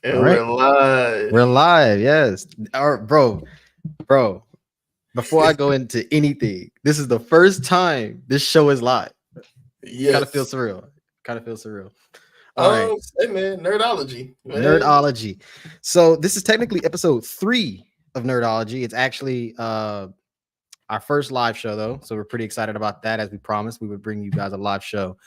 And All we're right. live. We're live. Yes. All right, bro. Before I go into anything, this is the first time this show is live. Kind of feels Yes. surreal. All right. Hey man, Nerdology, man. Nerdology. So this is technically episode 3 of Nerdology. It's actually our first live show though. So we're pretty excited about that. As we promised, we would bring you guys a live show.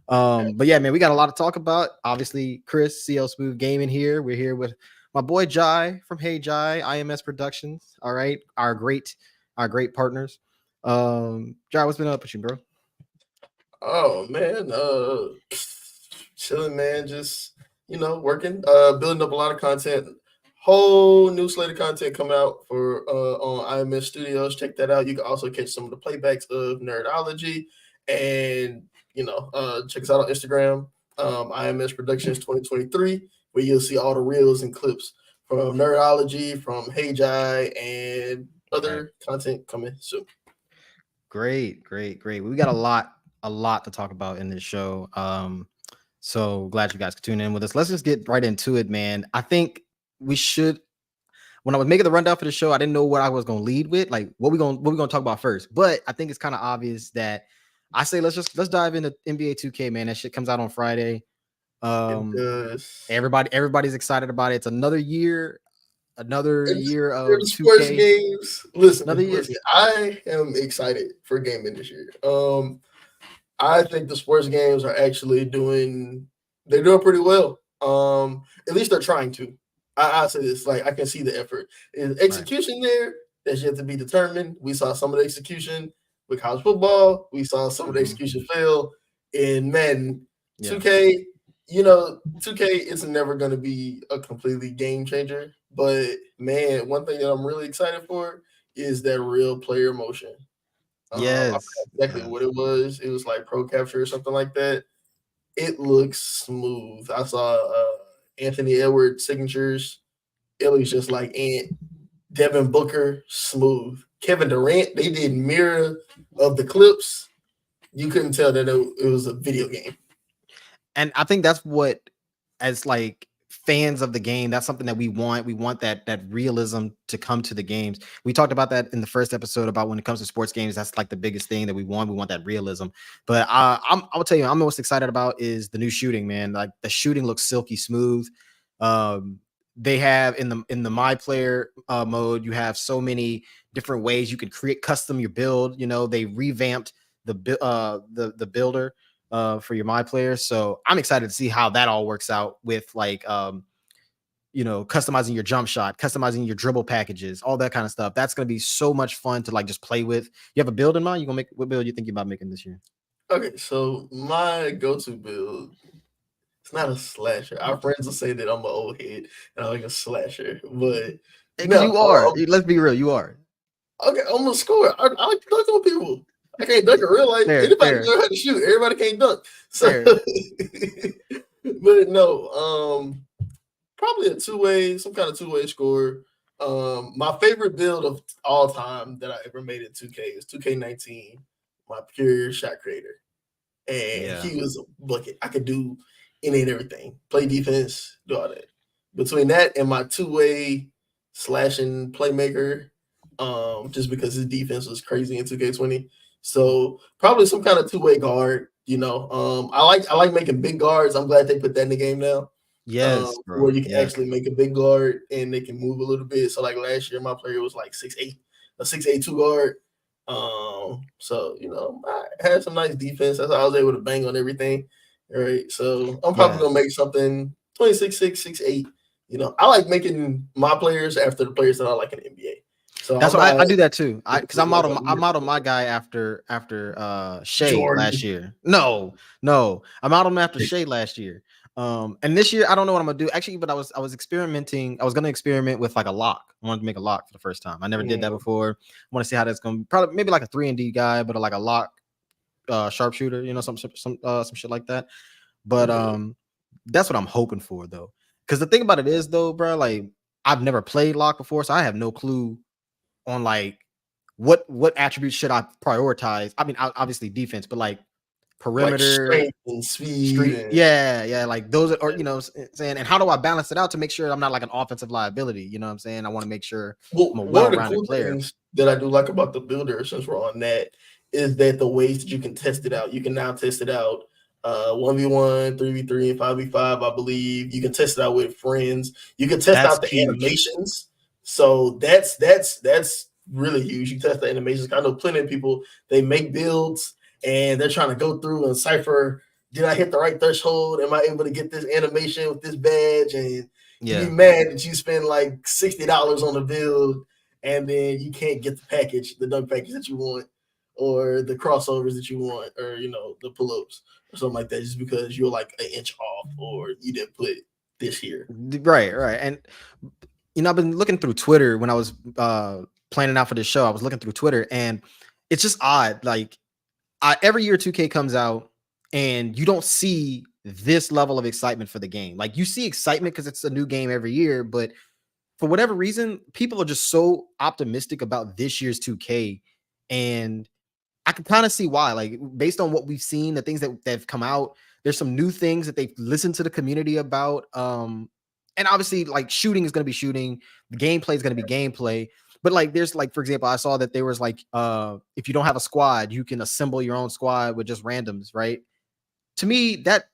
But yeah, man, we got a lot to talk about. Obviously, Chris, CL Smooth Gaming here. We're here with my boy Jai from Hey Jai, IMS Productions. All right, our great partners. Jai, what's been up with you, bro? Oh man, chilling, man. Just working, building up a lot of content. Whole new slate of content coming out for on IMS Studios. Check that out. You can also catch some of the playbacks of Nerdology, and check us out on Instagram, IMS Productions 2023, where you'll see all the reels and clips from Nerdology, from Hey Jai, and Right. other content coming soon. Great. We got a lot to talk about in this show. So glad you guys could tune in with us. Let's just get right into it, man. I think we should. When I was making the rundown for the show, I didn't know what I was going to lead with, like what we going to talk about first. But I think it's kind of obvious that I say let's dive into NBA 2K, man. That shit comes out on Friday. It does. Everybody's excited about it. It's another year of The sports 2K. games. Another year. Listen. I am excited for gaming this year. I think the sports games are actually they're doing pretty well. At least they're trying to. I say this, like I can see the effort. Is execution there? That's yet to be determined. We saw some of the execution with college football. We saw some of the execution fail in Madden. Yeah. 2K, 2K is never going to be a completely game changer. But man, one thing that I'm really excited for is that real player motion. I Yes. forgot exactly what it was. It was like Pro Capture or something like that. It looks smooth. I saw Anthony Edwards signatures. It looks just like Ant. Devin Booker, smooth. Kevin Durant, they did mirror of the clips. You couldn't tell that it was a video game. And I think that's what, as like fans of the game, that's something that we want. We want that realism to come to the games. We talked about that in the first episode about when it comes to sports games. That's like the biggest thing that we want. We want that realism. But I'll tell you, I'm most excited about is the new shooting, man. Like the shooting looks silky smooth. They have in the my player mode, you have so many different ways you can create custom your build. They revamped the builder for your my player. So I'm excited to see how that all works out with like customizing your jump shot, customizing your dribble packages, all that kind of stuff. That's gonna be so much fun to like just play with. You have a build in mind? You gonna make what build you think about making this year? Okay, so my go-to build, it's not a slasher. Our friends will say that I'm an old head and I like a slasher, but Because you are. Let's be real, you are. Okay, I'm gonna score. I like to dunk on people. I can't dunk in real life. Anybody know how to shoot. Everybody can't dunk. So, but no, probably a two-way, some kind of two-way score. My favorite build of all time that I ever made in 2K is 2K19, my pure shot creator. And he was a bucket. I could do any and everything. Play defense, do all that. Between that and my two-way slashing playmaker, just because his defense was crazy in 2K20. So probably some kind of two-way guard. I like making big guards. I'm glad they put that in the game now. Yes, bro. Where you can actually make a big guard and they can move a little bit. So like last year, my player was like 6'8", a 6'8" 2 guard. So I had some nice defense. That's how I was able to bang on everything. All right. So I'm probably gonna make something 26'6", 6'8". I like making my players after the players that I like in the NBA. So that's why I do that too. Because I modeled my guy after Shea Jordan. Last year. No, I modeled him after Shea last year. And this year I don't know what I'm gonna do actually, but I was experimenting. I was gonna experiment with like a lock. I wanted to make a lock for the first time. I never did that before. I want to see how that's gonna probably maybe like a 3-and-D guy, but like a lock sharpshooter, some shit like that. But that's what I'm hoping for though. Because the thing about it is though, bro, like I've never played lock before, so I have no clue on like what attributes should I prioritize. I mean, obviously defense, but like perimeter, like strength and speed, street. Yeah. Like those are, you know, saying, and how do I balance it out to make sure I'm not like an offensive liability? You know what I'm saying? I want to make sure I'm a one of the well-rounded cool player. things that I do like about the builder, since we're on that, is that the ways that you can test it out. You can now test it out 1v1, 3v3, and 5v5, I believe. You can test it out with friends. You can test out the animations. So that's really huge. You test the animations. I know plenty of people, they make builds and they're trying to go through and cipher, did I hit the right threshold? Am I able to get this animation with this badge? And you be mad that you spend like $60 on a build and then you can't get the package, the dunk package that you want, or the crossovers that you want, or the pull-ups or something like that, just because you're like an inch off or you didn't put this here. Right. And I've been looking through Twitter when I was planning out for this show. I was looking through Twitter and it's just odd. Like every year 2K comes out and you don't see this level of excitement for the game. Like you see excitement because it's a new game every year, but for whatever reason, people are just so optimistic about this year's 2K. And I can kind of see why, like based on what we've seen, the things that have come out, there's some new things that they've listened to the community about. And obviously like shooting is going to be shooting. The gameplay is going to be gameplay. But like, there's like, for example, I saw that there was like, if you don't have a squad, you can assemble your own squad with just randoms, right? To me, that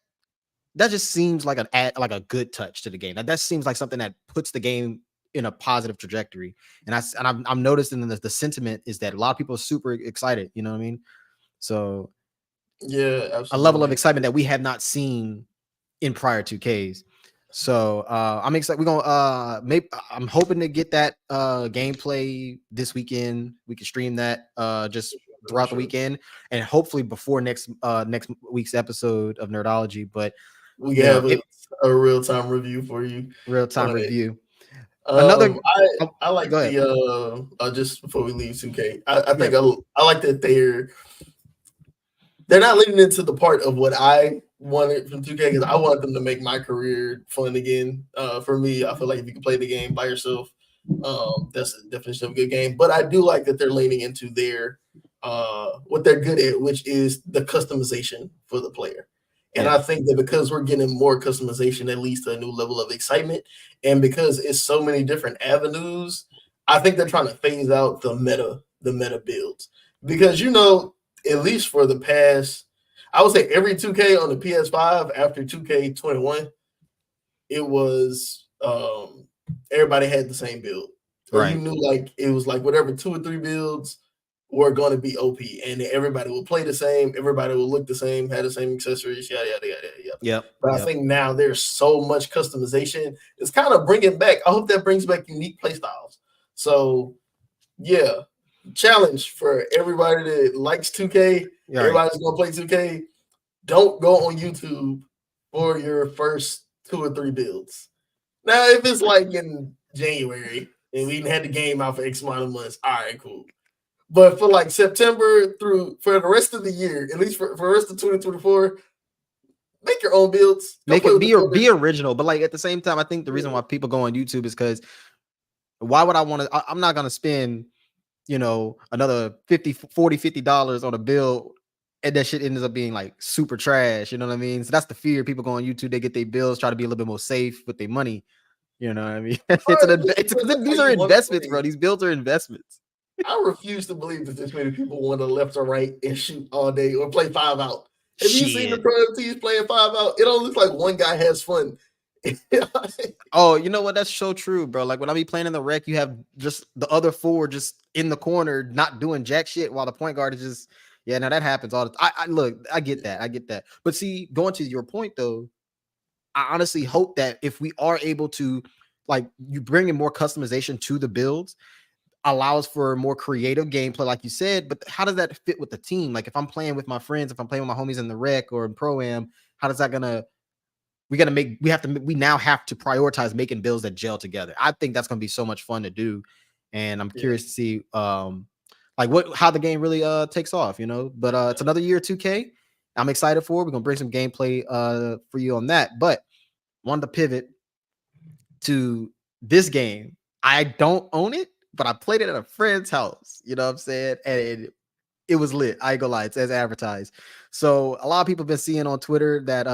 just seems like a good touch to the game. That seems like something that puts the game in a positive trajectory. And I'm noticing the sentiment is that a lot of people are super excited. You know what I mean? So yeah, absolutely. A level of excitement that we have not seen in prior 2Ks. So I'm excited. We're gonna I'm hoping to get that gameplay this weekend. We can stream that just throughout the weekend, and hopefully before next week's episode of Nerdology. But we have a real-time review for you. Real-time review. I like the just before we leave 2K, I think I like that they're not leading into the part of what I wanted from 2K, because I want them to make my career fun again. For me, I feel like if you can play the game by yourself, that's the definition of a good game. But I do like that they're leaning into their what they're good at, which is the customization for the player. And I think that because we're getting more customization, that leads to a new level of excitement. And because it's so many different avenues, I think they're trying to phase out the meta builds. Because at least for the past, I would say every 2K on the PS5 after 2K21, it was everybody had the same build. Or you knew like it was like whatever 2 or 3 builds were going to be OP, and everybody will play the same, everybody will look the same, have the same accessories, yada yada yada yada. But I think now there's so much customization. It's kind of bringing back. I hope that brings back unique play styles. So yeah, challenge for everybody that likes 2K. Everybody's gonna play 2K. Don't go on YouTube for your first 2 or 3 builds. Now, if it's like in January and we had the game out for X amount of months, all right, cool. But for like September for the rest of the year, at least for the rest of 2024, make your own builds. Make it be original. But like at the same time, I think the reason why people go on YouTube is because why would I want to? I'm not gonna spend another $50 on a build, and that shit ends up being like super trash. You know what I mean? So that's the fear. People go on YouTube, they get their bills, try to be a little bit more safe with their money. You know what I mean? These are investments, bro. These builds are investments. I refuse to believe that this many people want to left or right and shoot all day or play 5 out. Have you seen the pro teams playing 5 out? It don't look like one guy has fun. Oh, you know what? That's so true, bro. Like when I be playing in the rec, you have just the other 4 just in the corner, not doing jack shit, while the point guard is just now that happens all the time. I get that. But see, going to your point though, I honestly hope that if we are able to, like, you bring in more customization to the builds, allows for more creative gameplay, like you said. But how does that fit with the team? Like if I'm playing with my friends, if I'm playing with my homies in the rec or in pro-am, how does that we now have to prioritize making builds that gel together. I think that's gonna be so much fun to do, and I'm curious to see how the game really takes off, But it's another year 2K. I'm excited for. We're gonna bring some gameplay for you on that. But wanted to pivot to this game. I don't own it, but I played it at a friend's house. You know what I'm saying? And it was lit. I ain't gonna lie, it's as advertised. So a lot of people have been seeing on Twitter that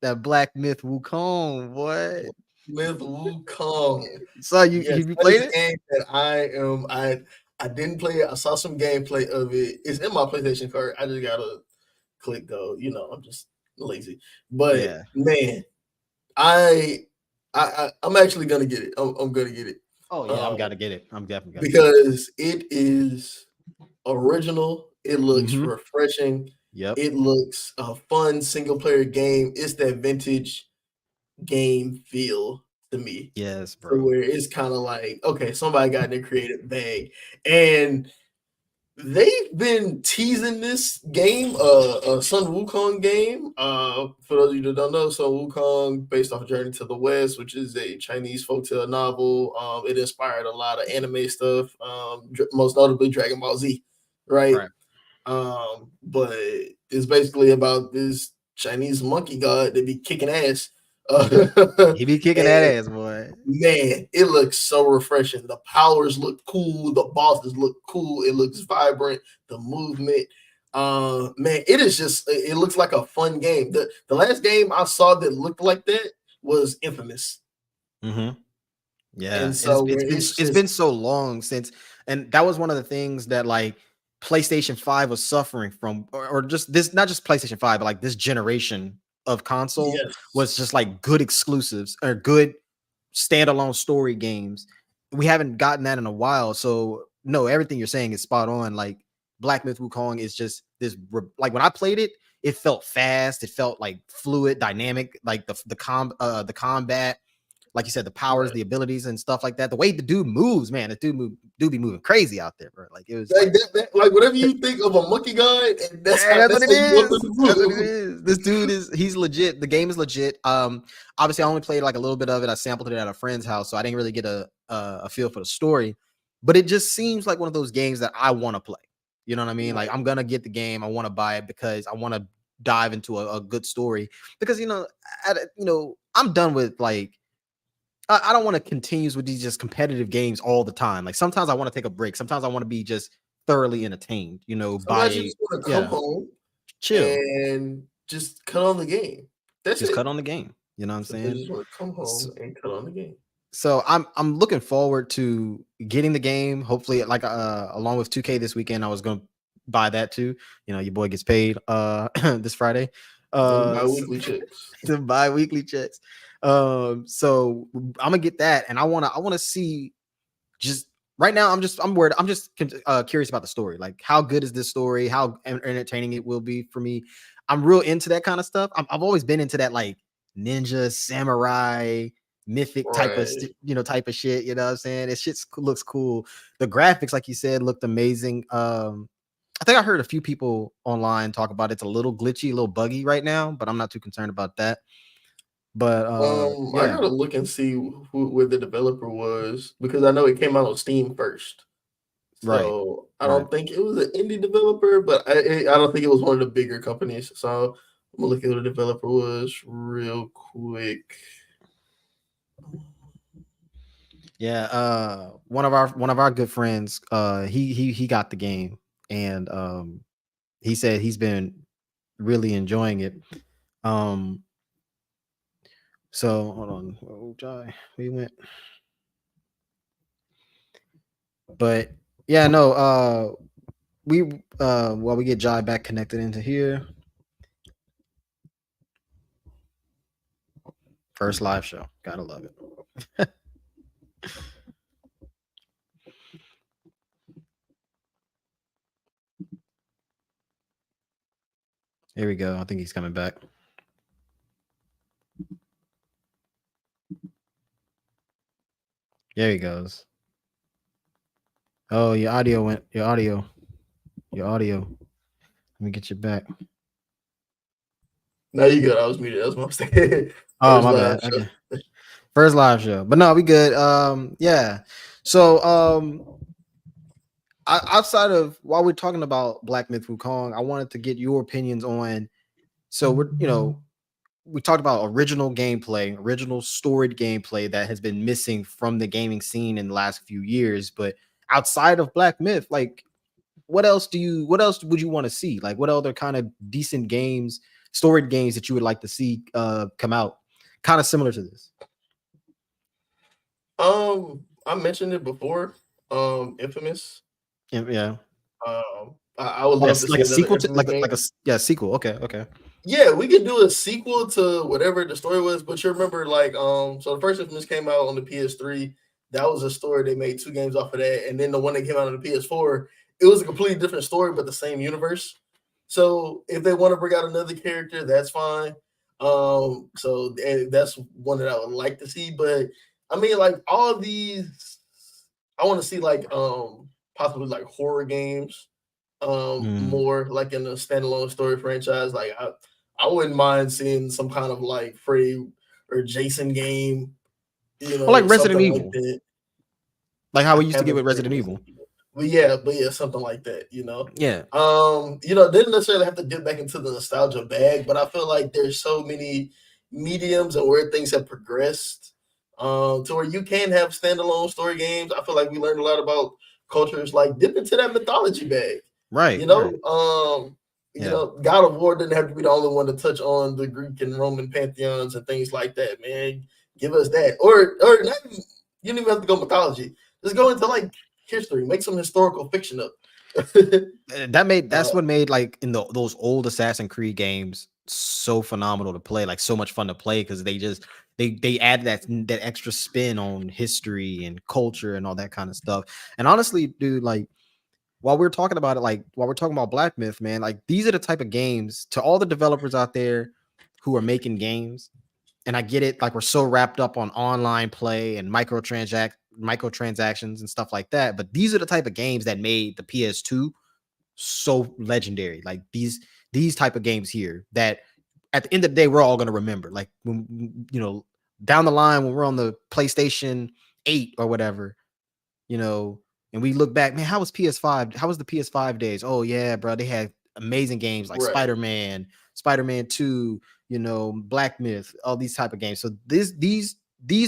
that Black Myth Wukong, what? Myth Wukong. So Yes, you that played is a it? game that I didn't play it. I saw some gameplay of it. It's in my PlayStation card. I just gotta click go. I'm just lazy. But Yeah. man, I'm actually gonna get it. I'm gonna get it. Oh yeah, I'm gotta get it. I'm definitely gonna because it is original. It looks refreshing. Yep. It looks a fun single player game. It's that vintage game feel to me. Yes, So bro. where it's kind of like, okay, somebody got in their creative bag. And they've been teasing this game, Sun Wukong game. For those of you that don't know, Sun Wukong, based off Journey to the West, which is a Chinese folktale novel. It inspired a lot of anime stuff, most notably Dragon Ball Z, right? But it's basically about this Chinese monkey god that be kicking ass. He be kicking that ass, boy. Man, it looks so refreshing. The powers look cool. The bosses look cool. It looks vibrant. The movement, man, it looks like a fun game. The last game I saw that looked like that was Infamous. Yeah, and so it's been so long since, and that was one of the things that like PlayStation 5 was suffering from, or just this, not just PlayStation 5, but like this generation of console was just like good exclusives or good standalone story games. We haven't gotten that in a while. So no, everything you're saying is spot on. Like Black Myth Wukong is just this, like when I played it, it felt fast. It felt like fluid, dynamic, like the combat, like you said, the powers, the abilities and stuff like that. The way the dude moves, man, the dude be moving crazy out there, bro. Like it was like whatever you think of a monkey god, and that's what it is. That's what it is. This dude he's legit. The game is legit. Obviously I only played like a little bit of it. I sampled it at a friend's house, so I didn't really get a feel for the story. But it just seems like one of those games that I want to play. You know what I mean? Like I'm gonna get the game. I want to buy it because I want to dive into a good story. Because I'm done with like. I don't want to continue with these just competitive games all the time. Like sometimes I want to take a break. Sometimes I want to be just thoroughly entertained, Sometimes you just want to come home, chill, and just cut on the game. That's just it. cut on the game. You know what I'm saying? Just want to come home and cut on the game. So I'm looking forward to getting the game. Hopefully, like along with 2K this weekend, I was gonna buy that too. Your boy gets paid this Friday. Bi-weekly checks. The bi-weekly checks. So I'm gonna get that, and I wanna see. Just right now, I'm worried. I'm just curious about the story. Like, how good is this story? How entertaining it will be for me. I'm real into that kind of stuff. I've always been into that like ninja, samurai, mythic type of type of shit. You know what I'm saying? It looks cool. The graphics, like you said, looked amazing. I think I heard a few people online talk about it's a little glitchy, a little buggy right now, but I'm not too concerned about that. But I gotta look and see where the developer was, because I know it came out on Steam first. So I don't think it was an indie developer, but I don't think it was one of the bigger companies. So I'm gonna look at who the developer was real quick. Yeah, one of our good friends, he got the game, and he said he's been really enjoying it. So hold on, we went, but yeah, no, while we get Jai back connected into here, first live show, gotta love it. Here we go. I think he's coming back. There he goes. Oh, your audio. Let me get you back. No, you good. I was muted. That's what I'm saying. Oh, my bad. Okay. First live show. But no, we good. Yeah. So outside of, while we're talking about Black Myth Wukong, I wanted to get your opinions on, so we talked about original gameplay, original storied gameplay that has been missing from the gaming scene in the last few years. But outside of Black Myth, like, what else would you want to see? Like, what other kind of decent games, storied games that you would like to see come out, kind of similar to this? I mentioned it before. Infamous. Yeah. I would love to see a sequel to sequel. Okay. Yeah, we could do a sequel to whatever the story was, but you remember, like, so the first Infamous came out on the PS3. That was a story. They made 2 games off of that, and then the one that came out on the PS4, it was a completely different story, but the same universe. So if they want to bring out another character, that's fine. So that's one that I would like to see. But I mean, like, all of these, I want to see, like, possibly like horror games, more like in a standalone story franchise. Like, I wouldn't mind seeing some kind of like Freddy or Jason game, like Resident Evil, like that. Like how we used to get with Resident Evil. But yeah, something like that, Yeah. Didn't necessarily have to dip back into the nostalgia bag, but I feel like there's so many mediums and where things have progressed, to where you can have standalone story games. I feel like we learned a lot about cultures, like dip into that mythology bag. Right. God of War didn't have to be the only one to touch on the Greek and Roman pantheons and things like that, man. Give us that. Or not even, you don't even have to go mythology. Just go into like history, make some historical fiction up. That's what made, like, in those old Assassin's Creed games so phenomenal to play, like so much fun to play, because they add that extra spin on history and culture and all that kind of stuff. And honestly, dude, like, while we're talking about it, like while we're talking about Black Myth, man, like these are the type of games, to all the developers out there who are making games, and I get it, like we're so wrapped up on online play and microtransactions and stuff like that, but these are the type of games that made the PS2 so legendary. Like these type of games here that at the end of the day we're all going to remember, like when, down the line when we're on the PlayStation 8 or whatever, and we look back, man, how was PS5? How was the PS5 days? Oh yeah, bro, they had amazing games like Spider-Man 2, Black Myth, all these type of games. So these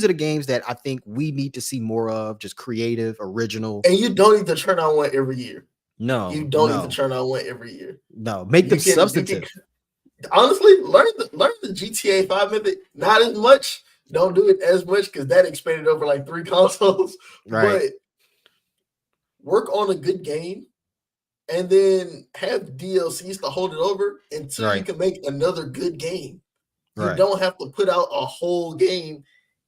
are the games that I think we need to see more of, just creative, original. And you don't need to turn on one every year. No, you don't need to turn on one every year. No, make them substantive. Honestly, learn the GTA 5 method. Not as much. Don't do it as much because that expanded over like 3 consoles. Right. But work on a good game and then have DLCs to hold it over until you can make another good game. You don't have to put out a whole game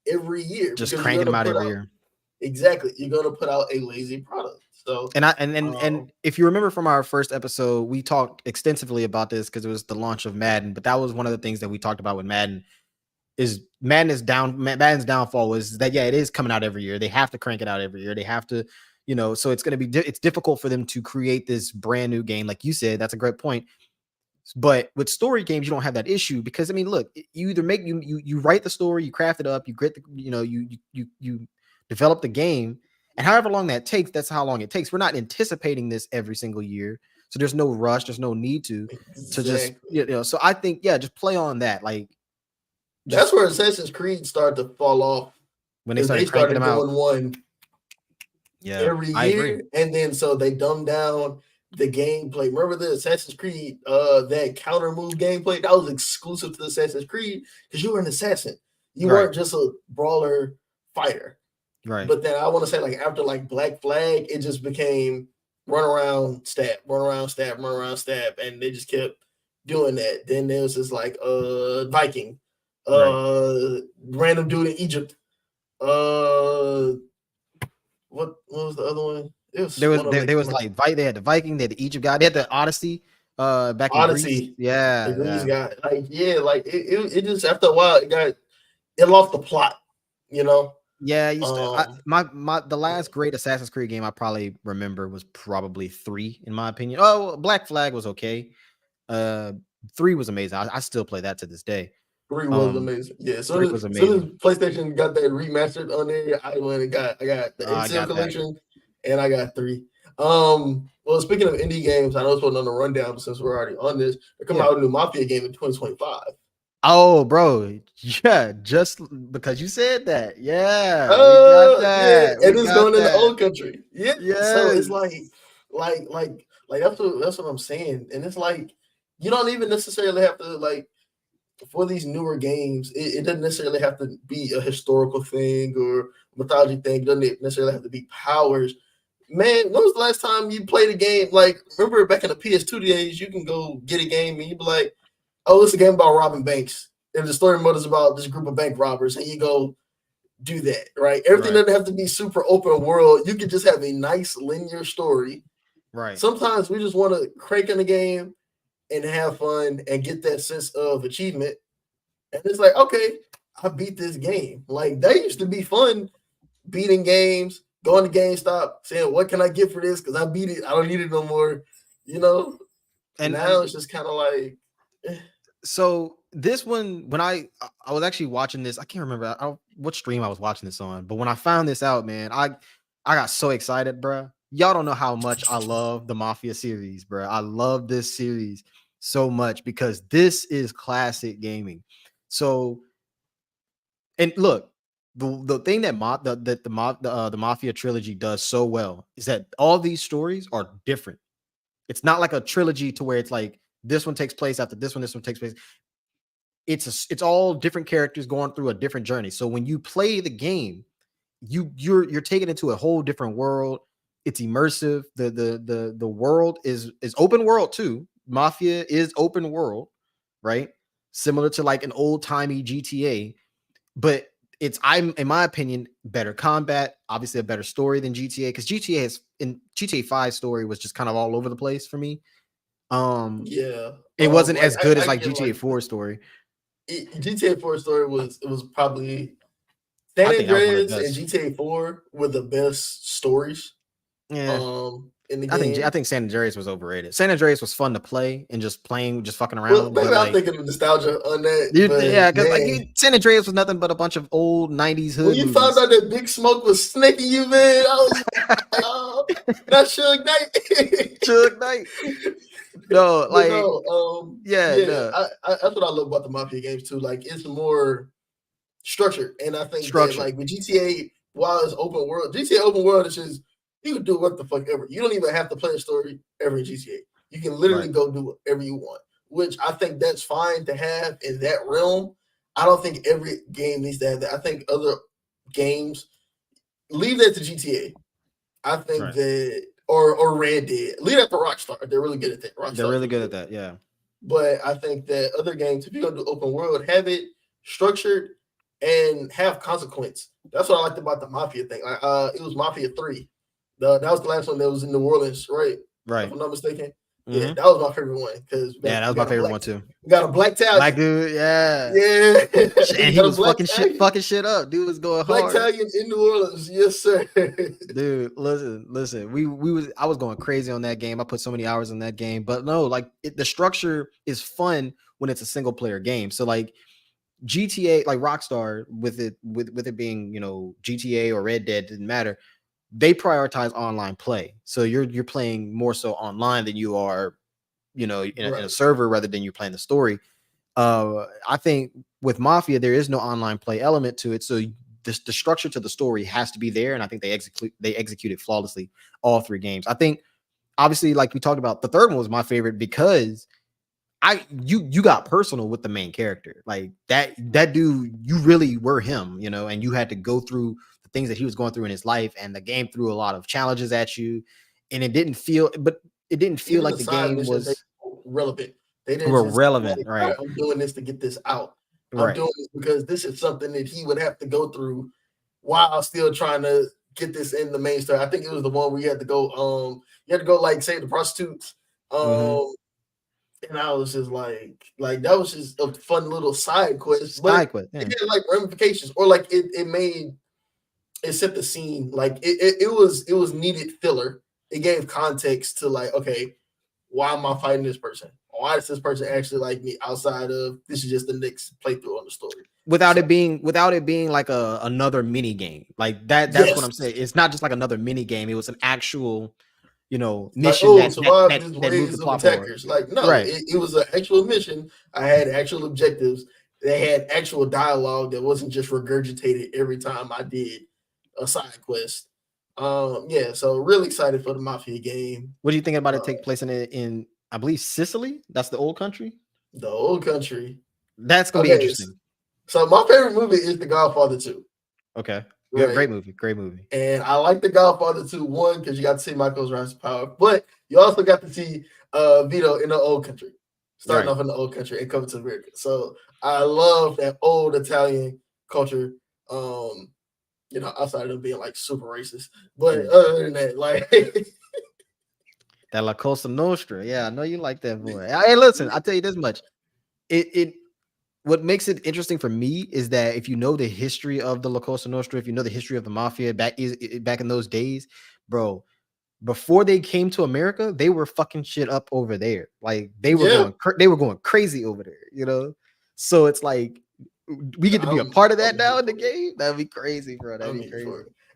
every year. Just cranking them out every year. Exactly. You're going to put out a lazy product. So, and if you remember from our first episode, we talked extensively about this because it was the launch of Madden. But that was one of the things that we talked about with Madden. Madden's downfall was that, it is coming out every year. They have to crank it out every year. They have to, so it's going to be it's difficult for them to create this brand new game, like you said. That's a great point. But with story games, you don't have that issue because, I mean, look, you either make you write the story, you craft it up, you grit the, you develop the game, and however long that takes, that's how long it takes. We're not anticipating this every single year, so there's no rush, there's no need to just So I think just play on that. Like that's where Assassin's Creed started to fall off when they started cranking them out. One every year, I agree. And then so they dumbed down the gameplay. Remember the Assassin's Creed, that counter move gameplay that was exclusive to Assassin's Creed because you were an assassin. You weren't just a brawler fighter, right? But then I want to say, like, after like Black Flag, it just became run around, stab, and they just kept doing that. Then there was this like Viking, random dude in Egypt. What was the other one? There was like they had the Viking, they had the Egypt guy, they had the Odyssey, back in Greece. The Greece guy, it just after a while it lost the plot, Yeah, the last great Assassin's Creed game I probably remember was probably 3, in my opinion. Oh, Black Flag was okay. 3 was amazing. I still play that to this day. 3 was amazing. Yeah, so as PlayStation got that remastered on there, I went and I got the NCL collection, and I got 3. Well, speaking of indie games, I know it's putting on the rundown since we're already on this. They're coming out with a new Mafia game in 2025. Oh, bro, just because you said that, we got that. And it's going in the old country. So it's like Like that's what I'm saying. And it's like you don't even necessarily have to like for these newer games, it doesn't necessarily have to be a historical thing or mythology thing. It doesn't necessarily have to be powers. Man, when was the last time you played a game? Like, remember back in the PS2 days, you can go get a game and you'd be like, oh, it's a game about robbing banks. And the story mode is about this group of bank robbers. And you go do that, right? Everything doesn't have to be super open world. You can just have a nice linear story. Right. Sometimes we just want to crank in the game and have fun and get that sense of achievement. And it's like, okay, I beat this game. Like that used to be fun, beating games, going to GameStop, saying, what can I get for this? Because I beat it. I don't need it no more. You know? And now it's just kind of like so this one, when I was actually watching this, I can't remember what stream I was watching this on, but when I found this out, man, I got so excited, bro. Y'all don't know how much I love the Mafia series, bro. I love this series so much because this is classic gaming. So, and look, the thing that the Mafia trilogy does so well is that all these stories are different. It's not like a trilogy to where it's like this one takes place after this one takes place. It's all different characters going through a different journey. So when you play the game, you're taken into a whole different world. It's immersive. The world is open world too. Mafia is open world, right? Similar to like an old-timey GTA, but I'm in my opinion better combat, obviously a better story than GTA, because GTA 5 story was just kind of all over the place for me. It wasn't as good as like GTA 4 story. GTA 4 story was probably San Andreas and GTA 4 were the best stories. Yeah. In the game. I think San Andreas was overrated. San Andreas was fun to play and just fucking around. Well, maybe I'm thinking of nostalgia on that. Yeah, because like San Andreas was nothing but a bunch of old 90s hood. When you found out that Big Smoke was snaking you, man, I was like, oh, that's Suge Knight. Suge Knight. No, like no, that's what I love about the Mafia games too. Like it's more structured, and I think that like with GTA, while it's open world, GTA open world is just you can do what the fuck ever. You don't even have to play a story ever in GTA. You can literally go do whatever you want, which I think that's fine to have in that realm. I don't think every game needs to have that. I think other games leave that to GTA. I think that or Red Dead. Leave that to Rockstar. They're really good at that. They're really good at that, yeah. But I think that other games, if you're gonna do open world, have it structured and have consequence. That's what I liked about the Mafia thing. It was Mafia 3. That was the last one that was in New Orleans, right? Right. If I'm not mistaken. Mm-hmm. Yeah, that was my favorite one because that was my favorite one too. We got a black Italian. Black dude, yeah. And he was fucking shit up. Dude was going black hard. Italian in New Orleans, yes, sir. Dude, listen. I was going crazy on that game. I put so many hours on that game, but no, like the structure is fun when it's a single player game. So like GTA, like Rockstar, with it being GTA or Red Dead, didn't matter. They prioritize online play, so you're playing more so online than you are, in a server rather than you're playing the story. I think with Mafia there is no online play element to it, so the structure to the story has to be there, and I think they execute it flawlessly all three games. I think obviously, like we talked about, the third one was my favorite because you got personal with the main character, like that dude, you really were him, and you had to go through things that he was going through in his life, and the game threw a lot of challenges at you, and it didn't feel like the game was relevant. They didn't were relevant, right? I'm doing this to get this out. I'm doing this because this is something that he would have to go through while still trying to get this in the main story. I think it was the one where you had to go like save the prostitutes. And I was just like that was just a fun little side quest. But it had like ramifications, or like it set the scene, like it was needed filler. It gave context to like, okay, why am I fighting this person? Why does this person actually like me outside of this is just the next playthrough on the story? Without it being like another mini game. Like that's what I'm saying. It's not just like another mini game. It was an actual, mission like, survive these waves of attackers. Like, no, it was an actual mission. I had actual objectives. They had actual dialogue that wasn't just regurgitated every time I did a side quest. Yeah, so really excited for the Mafia game. What do you think about it take place in I believe Sicily? That's the old country. The old country. That's gonna be interesting. So my favorite movie is The Godfather 2. Okay. Right. Great movie. And I like The Godfather 2, one, because you got to see Michael's rise to power, but you also got to see Vito in the old country, starting off in the old country and coming to America. So I love that old Italian culture. Outside of being like super racist, but other than that, like that La Cosa Nostra. Yeah, I know you like that boy. Hey, listen, I'll tell you this much. What makes it interesting for me is that if you know the history of the La Cosa Nostra, if you know the history of the mafia back in those days, bro, before they came to America, they were fucking shit up over there. Like they were going crazy over there, So it's like we get to be a part of that now in the game. That'd be crazy, bro. That'd be crazy.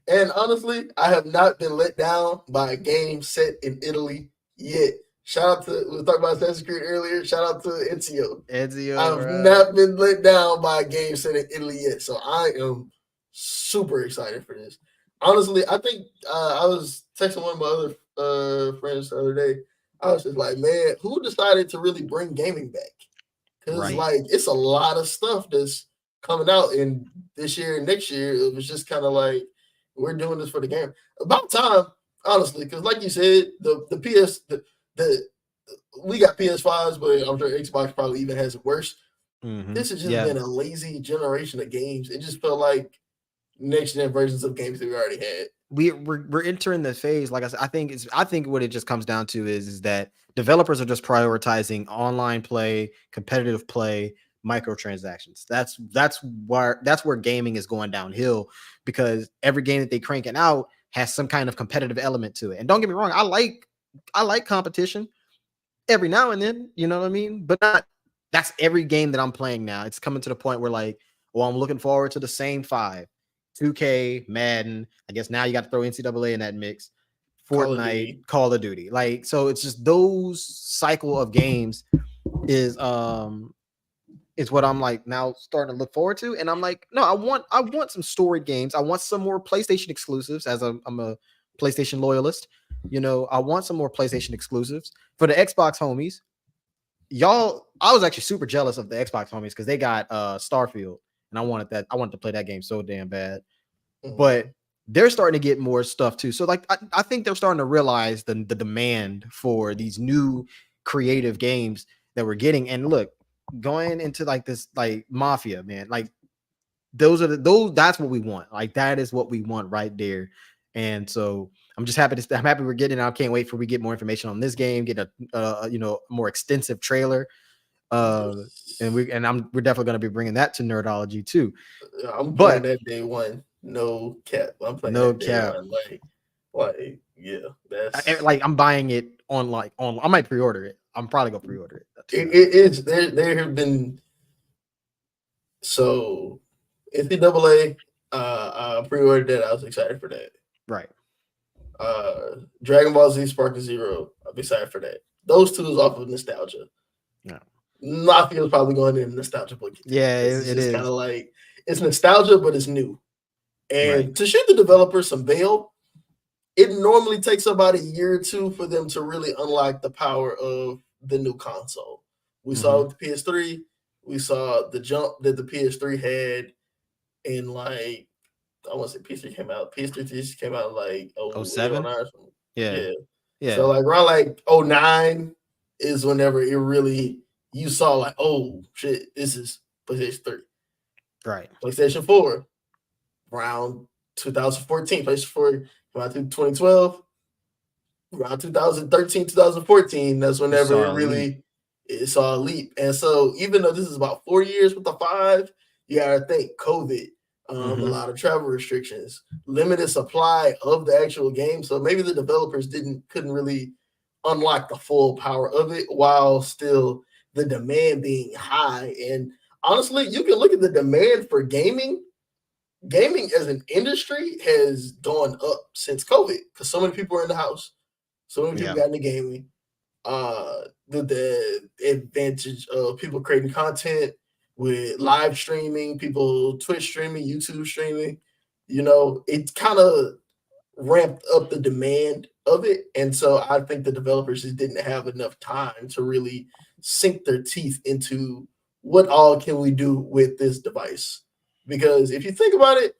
And honestly, I have not been let down by a game set in Italy yet. Shout out to, we were talking about Assassin's Creed earlier. Shout out to Ezio. I've not been let down by a game set in Italy yet. So I am super excited for this. Honestly, I think I was texting one of my other friends the other day. I was just like, man, who decided to really bring gaming back? Because like it's a lot of stuff that's coming out in this year and next year. It was just kind of like, we're doing this for the game. About time, honestly, because like you said, we got PS5s, but I'm sure Xbox probably even has it worse. This has just been a lazy generation of games. It just felt like next gen versions of games that we already had. We're entering the phase. Like I said, I think what it just comes down to is that developers are just prioritizing online play, competitive play, microtransactions. That's where gaming is going downhill, because every game that they cranking out has some kind of competitive element to it. And don't get me wrong, I like competition every now and then, you know what I mean? But that's every game that I'm playing now. It's coming to the point where like, well, I'm looking forward to the same 5. 2K, Madden. I guess now you got to throw NCAA in that mix. Fortnite, Call of Duty. Like, so it's just those cycle of games is what I'm like now starting to look forward to. And I'm like, no, I want some storied games. I want some more PlayStation exclusives, as I'm a PlayStation loyalist. I want some more PlayStation exclusives. For the Xbox homies, y'all, I was actually super jealous of the Xbox homies because they got Starfield. And I wanted to play that game so damn bad. But they're starting to get more stuff too. So like I think they're starting to realize the demand for these new creative games that we're getting. And look, going into like this like Mafia, man, like those that's what we want. Like that is what we want right there. And so I'm happy we're getting it. I can't wait for we get more information on this game, get a more extensive trailer. We're definitely going to be bringing that to Nerdology too. I'm playing that day one, no cap. I'm playing no that cap. Day one, like yeah, that's like I'm buying it on. I might pre-order it. I'm probably gonna pre-order it. It is there have been so NCAA. I pre-ordered that. I was excited for that. Right. Dragon Ball Z Sparking Zero. I'm excited for that. Those two is off of nostalgia. No. Mafia is probably going in nostalgia book. Yeah, it is kind of like it's nostalgia, but it's new. And to shoot the developers some bail, it normally takes about a year or two for them to really unlock the power of the new console. We saw with the PS3, we saw the jump that the PS3 had in like, I want to say PS3 came out. PS3 came out like 07? Yeah. So like around like 09 is whenever it really, you saw like, oh shit, this is PlayStation 3. Right. PlayStation 4, around 2014. PlayStation 4 came out in 2012. Around 2013, 2014, that's whenever it saw a leap. And so even though this is about 4 years with the 5, you gotta think COVID, a lot of travel restrictions, limited supply of the actual game. So maybe the developers couldn't really unlock the full power of it while still the demand being high. And honestly, you can look at the demand for gaming. Gaming as an industry has gone up since COVID because so many people are in the house. So many people got into gaming. The advantage of people creating content with live streaming, people Twitch streaming, YouTube streaming, it kind of ramped up the demand of it. And so I think the developers just didn't have enough time to really sink their teeth into what all can we do with this device. Because if you think about it,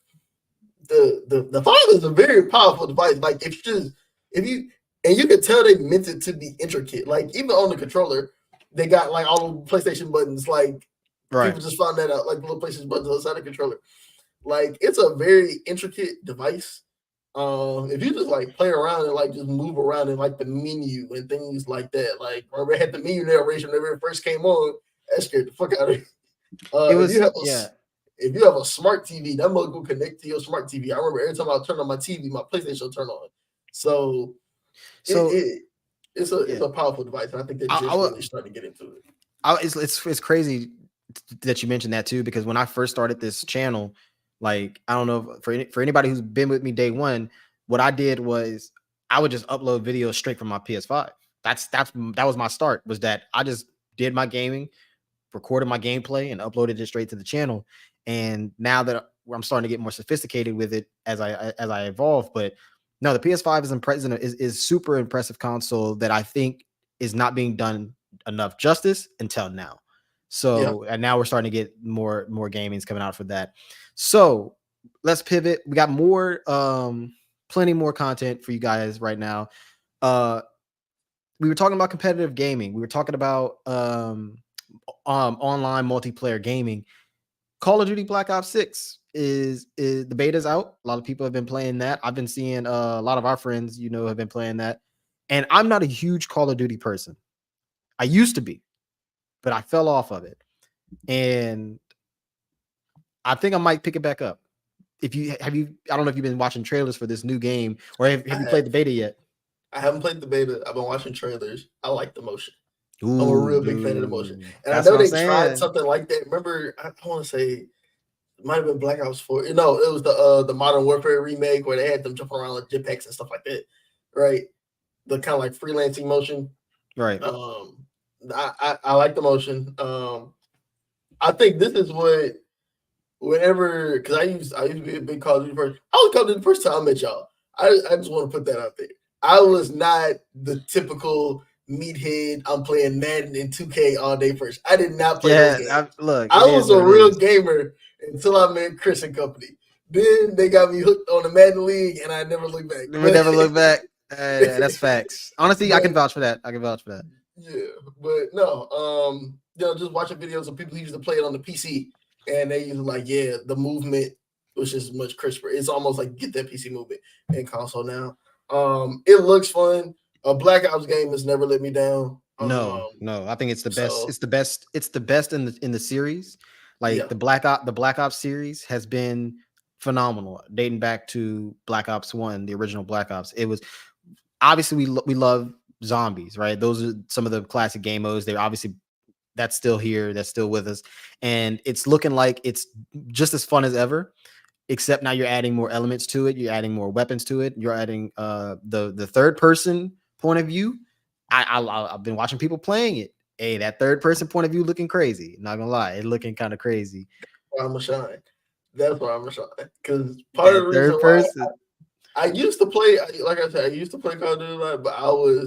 the Vive is a very powerful device. Like and you can tell they meant it to be intricate. Like even on the controller, they got like all the PlayStation buttons. Like people just found that out, like the little PlayStation buttons outside the controller. Like it's a very intricate device. If you just like play around and like just move around in like the menu and things like that, like remember it had the menu narration whenever it first came on, that scared the fuck out of me. If you have a smart TV, that mug will connect to your smart TV. I remember every time I turn on my TV, my PlayStation will turn on. So it's a powerful device, and I think they're just really starting to get into it. It's crazy that you mentioned that too, because when I first started this channel, like I don't know for anybody who's been with me day one, what I did was I would just upload videos straight from my PS5. That was my start. Was that I just did my gaming, recorded my gameplay, and uploaded it straight to the channel. And now that I'm starting to get more sophisticated with it as I evolve, but no, the PS5 is super impressive console that I think is not being done enough justice until now. So and now we're starting to get more gamings coming out for that. So let's pivot. We got more, plenty more content for you guys right now. We were talking about competitive gaming. We were talking about online multiplayer gaming. Call of Duty Black Ops 6 is the beta's out. A lot of people have been playing that. I've been seeing a lot of our friends, have been playing that. And I'm not a huge Call of Duty person. I used to be, but I fell off of it. And I think I might pick it back up. I don't know if you've been watching trailers for this new game, or have you played the beta yet? I haven't played the beta. I've been watching trailers. I like the motion. I'm a real big fan of the motion. And I know they tried something like that. Remember, I want to say it might have been Black Ops 4. No, it was the Modern Warfare remake where they had them jumping around like jetpacks and stuff like that. Right? The kind of like freelancing motion. Right. I like the motion. I think this is what whenever, because I used to be a big Call of Duty person. I was Call of Duty the first time I met y'all. I just want to put that out there. I was not the typical meathead. I'm playing Madden and 2K all day first. I did not play those games. I was a real gamer until I met Chris and company. Then they got me hooked on the Madden League, and I never looked back. We never look back. That's facts. Honestly, I can vouch for that. Yeah, but no, just watching videos of people who used to play it on the PC, and they used to like, the movement was just much crisper. It's almost like get that PC movement in console now. It looks fun. A Black Ops game has never let me down. No, I think it's the best. It's the best. It's the best in the series. Like the Black Ops series has been phenomenal, dating back to Black Ops 1, the original Black Ops. It was obviously we love zombies, right? Those are some of the classic game modes. They're obviously that's still here, that's still with us, and it's looking like it's just as fun as ever. Except now you're adding more elements to it. You're adding more weapons to it. You're adding the third person point of view. I've been watching people playing it. Hey, that third person point of view looking crazy. Not gonna lie, it's looking kind of crazy. I'm gonna shine. That's why I'm gonna shine. Because part of the reason why I used to play, like I said, I used to play Call of Duty Live, but I'm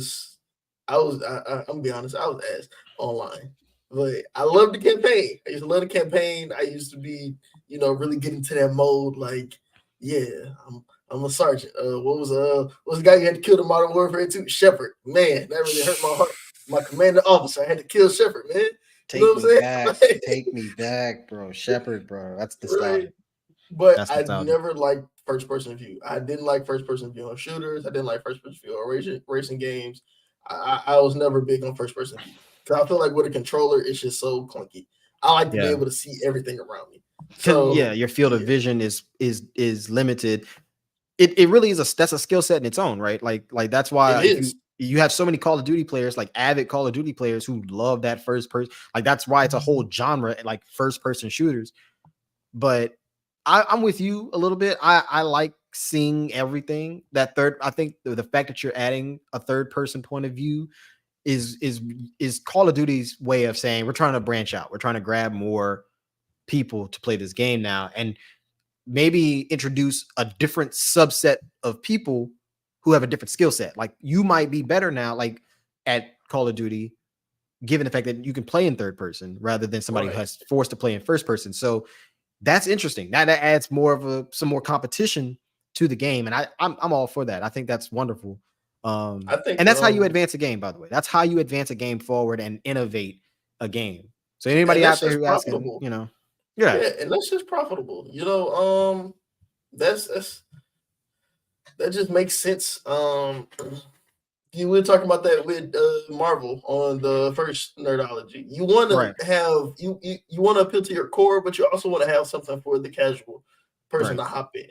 gonna be honest, I was ass online. But I love the campaign. I used to love the campaign. I used to be, really get into that mode. Like, I'm a sergeant. What was the guy you had to kill the Modern Warfare 2? Shepard. Man, that really hurt my heart. My commander officer, I had to kill Shepard, man. Take me back. Take me back, bro. Shepard, bro. That's the style. But I never liked first person view. I didn't like first person view on shooters. I didn't like first person view on racing games. I was never big on first person view. Because I feel like with a controller, it's just so clunky. I like to be able to see everything around me. So your field of vision is limited. It really is that's a skill set in its own, right? Like that's why you have so many Call of Duty players, like avid Call of Duty players who love that first person. Like that's why it's a whole genre, like first person shooters. But I'm with you a little bit. I like seeing everything. I think the fact that you're adding a third person point of view is Call of Duty's way of saying we're trying to branch out. We're trying to grab more people to play this game now. And maybe introduce a different subset of people who have a different skill set. Like you might be better now, like at Call of Duty, given the fact that you can play in third person rather than somebody who has forced to play in first person. So that's interesting. That adds more of some more competition to the game, and I'm all for that. I think that's wonderful. I think, and that's how you advance a game, by the way. That's how you advance a game forward and innovate a game. So anybody out there who asking, yeah, and that's just profitable. That just makes sense. You were talking about that with Marvel on the first Nerdology. You want to have you want to appeal to your core, but you also want to have something for the casual person to hop in.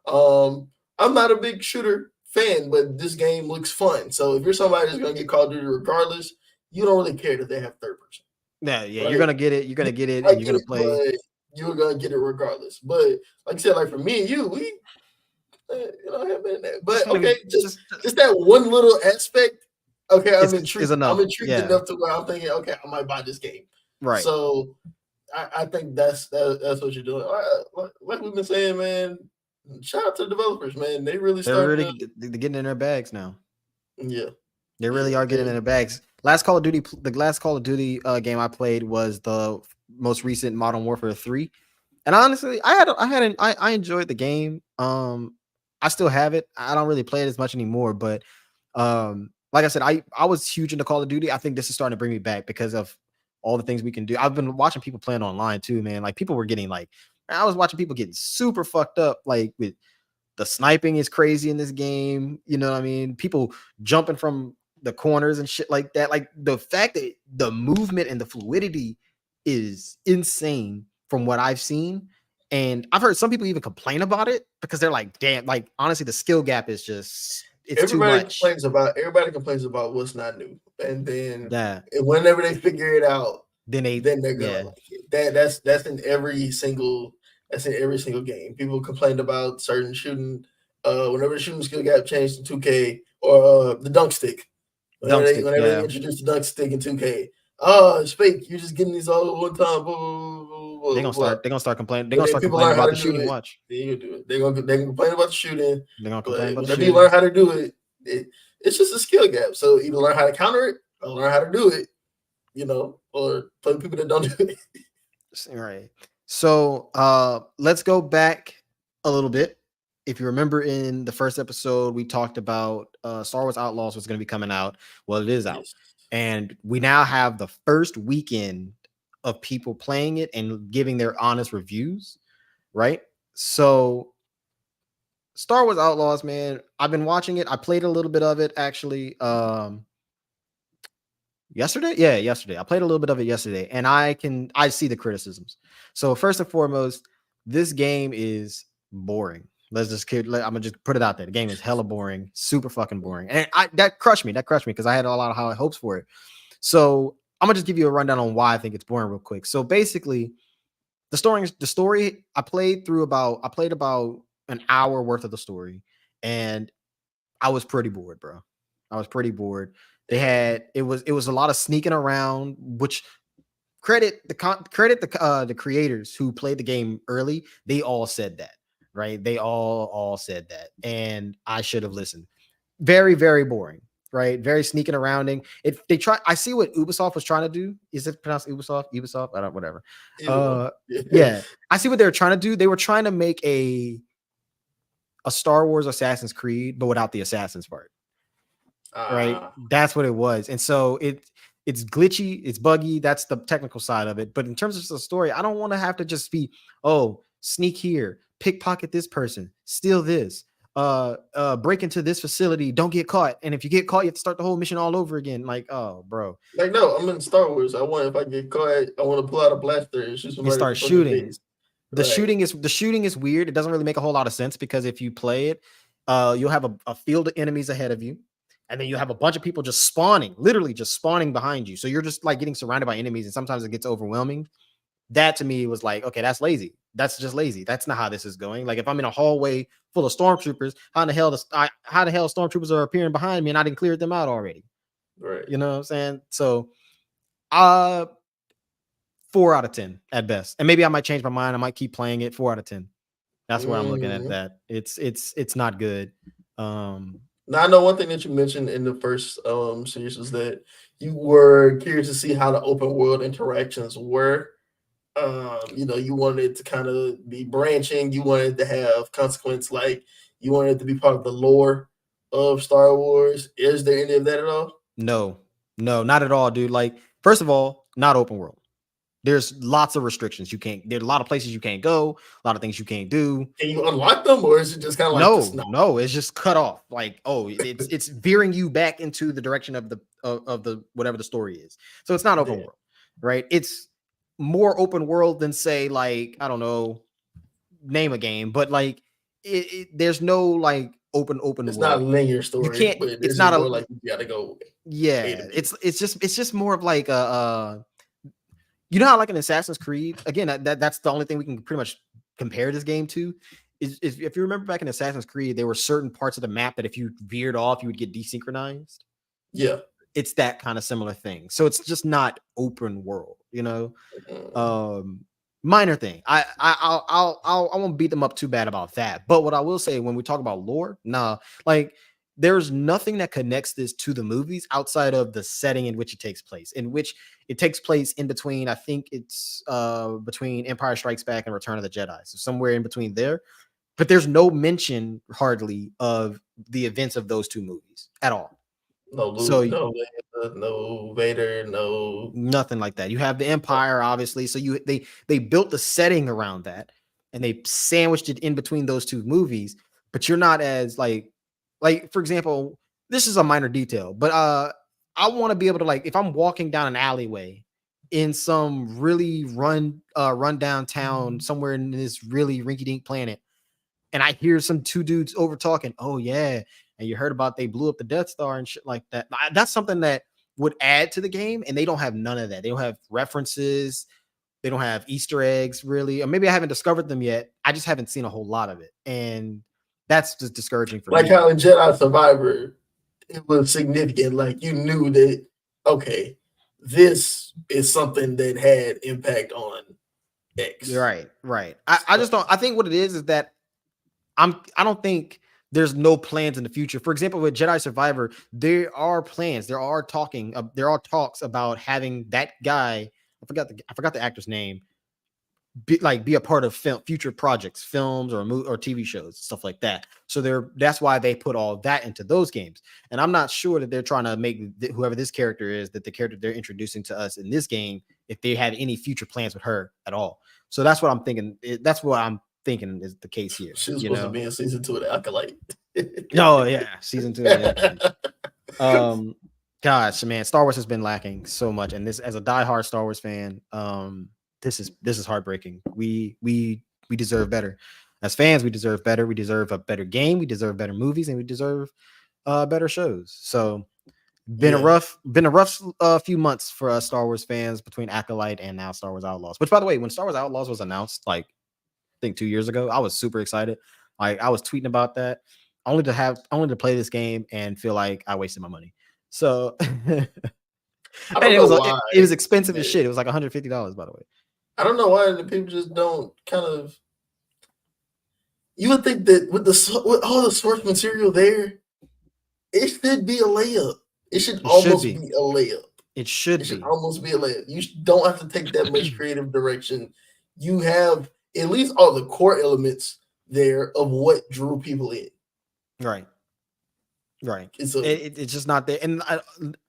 I'm not a big shooter fan, but this game looks fun. So if you're somebody that's gonna get Call of Duty regardless, you don't really care that they have third person. Yeah, right? You're gonna get it. You're gonna get it, and you're gonna play. You're gonna get it regardless. But like I said, like for me and you, we. But okay, just that one little aspect. Okay, I'm intrigued. I'm intrigued enough to where I'm thinking, okay, I might buy this game. Right. So I think that's what you're doing. Like we've been saying, man. Shout out to the developers, man. They're getting in their bags now. Yeah, they really are getting in their bags. The last Call of Duty game I played was the most recent Modern Warfare 3, and honestly, I enjoyed the game. I still have it. I don't really play it as much anymore, but like I said, I was huge into Call of Duty. I think this is starting to bring me back because of all the things we can do. I've been watching people playing online too, man. Like people were getting I was watching people getting super fucked up. Like with the sniping is crazy in this game. You know what I mean? People jumping from the corners and shit like that. Like the fact that the movement and the fluidity is insane from what I've seen. And I've heard some people even complain about it because they're like, damn, like honestly, the skill gap is just too much. Everybody complains about what's not new. And then whenever they figure it out, then they're gonna like it. That's in every single game. People complained about certain shooting, whenever the shooting skill gap changed to 2K or the dunk stick. Whenever they introduced the dunk stick in 2K. Oh, it's fake. You're just getting these all at one time. They're gonna start complaining. They're gonna start complaining about the shooting. Watch. They do it. They can complain about the shooting. They're gonna complain about the shooting. You learn how to do it, it's just a skill gap. So either learn how to counter it or learn how to do it, or play with people that don't do it. Right. So let's go back a little bit. If you remember in the first episode, we talked about Star Wars Outlaws was going to be coming out. Well, it is out. Yes. And we now have the first weekend of people playing it and giving their honest reviews, right? So Star Wars Outlaws, man, I've been watching it. I played a little bit of it actually yesterday. Yeah, yesterday. I played a little bit of it yesterday, and I see the criticisms. So first and foremost, this game is boring. I'm gonna just put it out there. The game is hella boring, super fucking boring, and that crushed me. That crushed me because I had a lot of high hopes for it. So I'm gonna just give you a rundown on why I think it's boring real quick. So basically, the story I played about an hour worth of the story, and I was pretty bored, bro. I was pretty bored. It was a lot of sneaking around, which credit the creators who played the game early. They all said that, right? They all said that, and I should have listened. Very, very boring, right? Very sneaking arounding. I see what Ubisoft was trying to do. Is it pronounced Ubisoft? Ubisoft? I don't, whatever. Yeah. I see what they were trying to do. They were trying to make a Star Wars Assassin's Creed, but without the Assassin's part. Right? That's what it was. And so it's glitchy, it's buggy. That's the technical side of it. But in terms of the story, I don't want to have to just be, sneak here, pickpocket this person, steal this, break into this facility, don't get caught. And if you get caught, you have to start the whole mission all over again. Like, oh, bro. Like, no, I'm in Star Wars. If I get caught, I want to pull out a blaster and shoot somebody. And start shooting. The shooting is weird. It doesn't really make a whole lot of sense because if you play it, you'll have a field of enemies ahead of you. And then you have a bunch of people just spawning, literally just spawning behind you. So you're just like getting surrounded by enemies, and sometimes it gets overwhelming. That to me was like, okay, that's lazy. That's just lazy. That's not how this is going. Like if I'm in a hallway full of stormtroopers, how the hell stormtroopers are appearing behind me and I didn't clear them out already? Right. You know what I'm saying? So 4 out of 10 at best. And maybe I might change my mind. I might keep playing it. 4 out of 10. That's where I'm looking at that. It's not good. Now I know one thing that you mentioned in the first series was that you were curious to see how the open world interactions were. You wanted it to kind of be branching. You wanted to have consequence, like you wanted it to be part of the lore of Star Wars. Is there any of that at all? No, not at all, dude. Like, first of all, not open world. There's lots of restrictions. There's a lot of places you can't go, a lot of things you can't do. Can you unlock them, or is it just kind of like no, it's just cut off. Like, it's veering you back into the direction of the whatever the story is. So it's not open world, right? It's more open world than, say, like, I don't know, name a game, but like there's no like open it's world. not a linear story. You can't. But it's not like you gotta go. Yeah, it's just more of like a. You know how, like, in Assassin's Creed, again, that's the only thing we can pretty much compare this game to. Is if you remember back in Assassin's Creed, there were certain parts of the map that if you veered off, you would get desynchronized. Yeah, it's that kind of similar thing. So it's just not open world, Minor thing. I won't beat them up too bad about that. But what I will say, when we talk about lore, like, there's nothing that connects this to the movies outside of the setting in which it takes place, in between, I think it's between Empire Strikes Back and Return of the Jedi. So somewhere in between there. But there's no mention hardly of the events of those two movies at all. No Luke, no Vader, no nothing like that. You have the Empire, obviously. So they built the setting around that, and they sandwiched it in between those two movies. But you're not as like, for example, this is a minor detail, but I want to be able to, like, if I'm walking down an alleyway in some really run down town somewhere in this really rinky-dink planet, and I hear some two dudes over talking, oh yeah, and you heard about they blew up the Death Star and shit like that. That's something that would add to the game, and they don't have none of that. They don't have references. They don't have Easter eggs, really. Or maybe I haven't discovered them yet. I just haven't seen a whole lot of it. And that's just discouraging for me. Like how in Jedi Survivor, it was significant. Like, you knew that, okay, this is something that had impact on X. Right. I just don't. I think what it is that I don't think there's no plans in the future. For example, with Jedi Survivor, there are plans. There are talks about having that guy. I forgot the actor's name. Be a part of future projects, films or TV shows, stuff like that. So that's why they put all that into those games. And I'm not sure that they're trying to make whoever this character is, that the character they're introducing to us in this game, if they have any future plans with her at all. So that's what I'm thinking. That's what I'm thinking is the case here. She was supposed to be in season 2 of the Acolyte. Oh yeah, season 2 of the Acolyte. Gosh, man, Star Wars has been lacking so much, and this, as a diehard Star Wars fan, this is heartbreaking. We deserve better. As fans, we deserve better. We deserve a better game. We deserve better movies, and we deserve better shows. So been a rough few months for us Star Wars fans, between Acolyte and now Star Wars Outlaws. Which, by the way, when Star Wars Outlaws was announced, like, I think 2 years ago, I was super excited. Like, I was tweeting about that, only to play this game and feel like I wasted my money. So it was expensive as shit. It was like $150, by the way. I don't know why the people just don't kind of. You would think that with all the source material there, it should be a layup. It should almost be a layup. It should almost be a layup. You don't have to take that much creative direction. You have at least all the core elements there of what drew people in. Right. It's just not there. And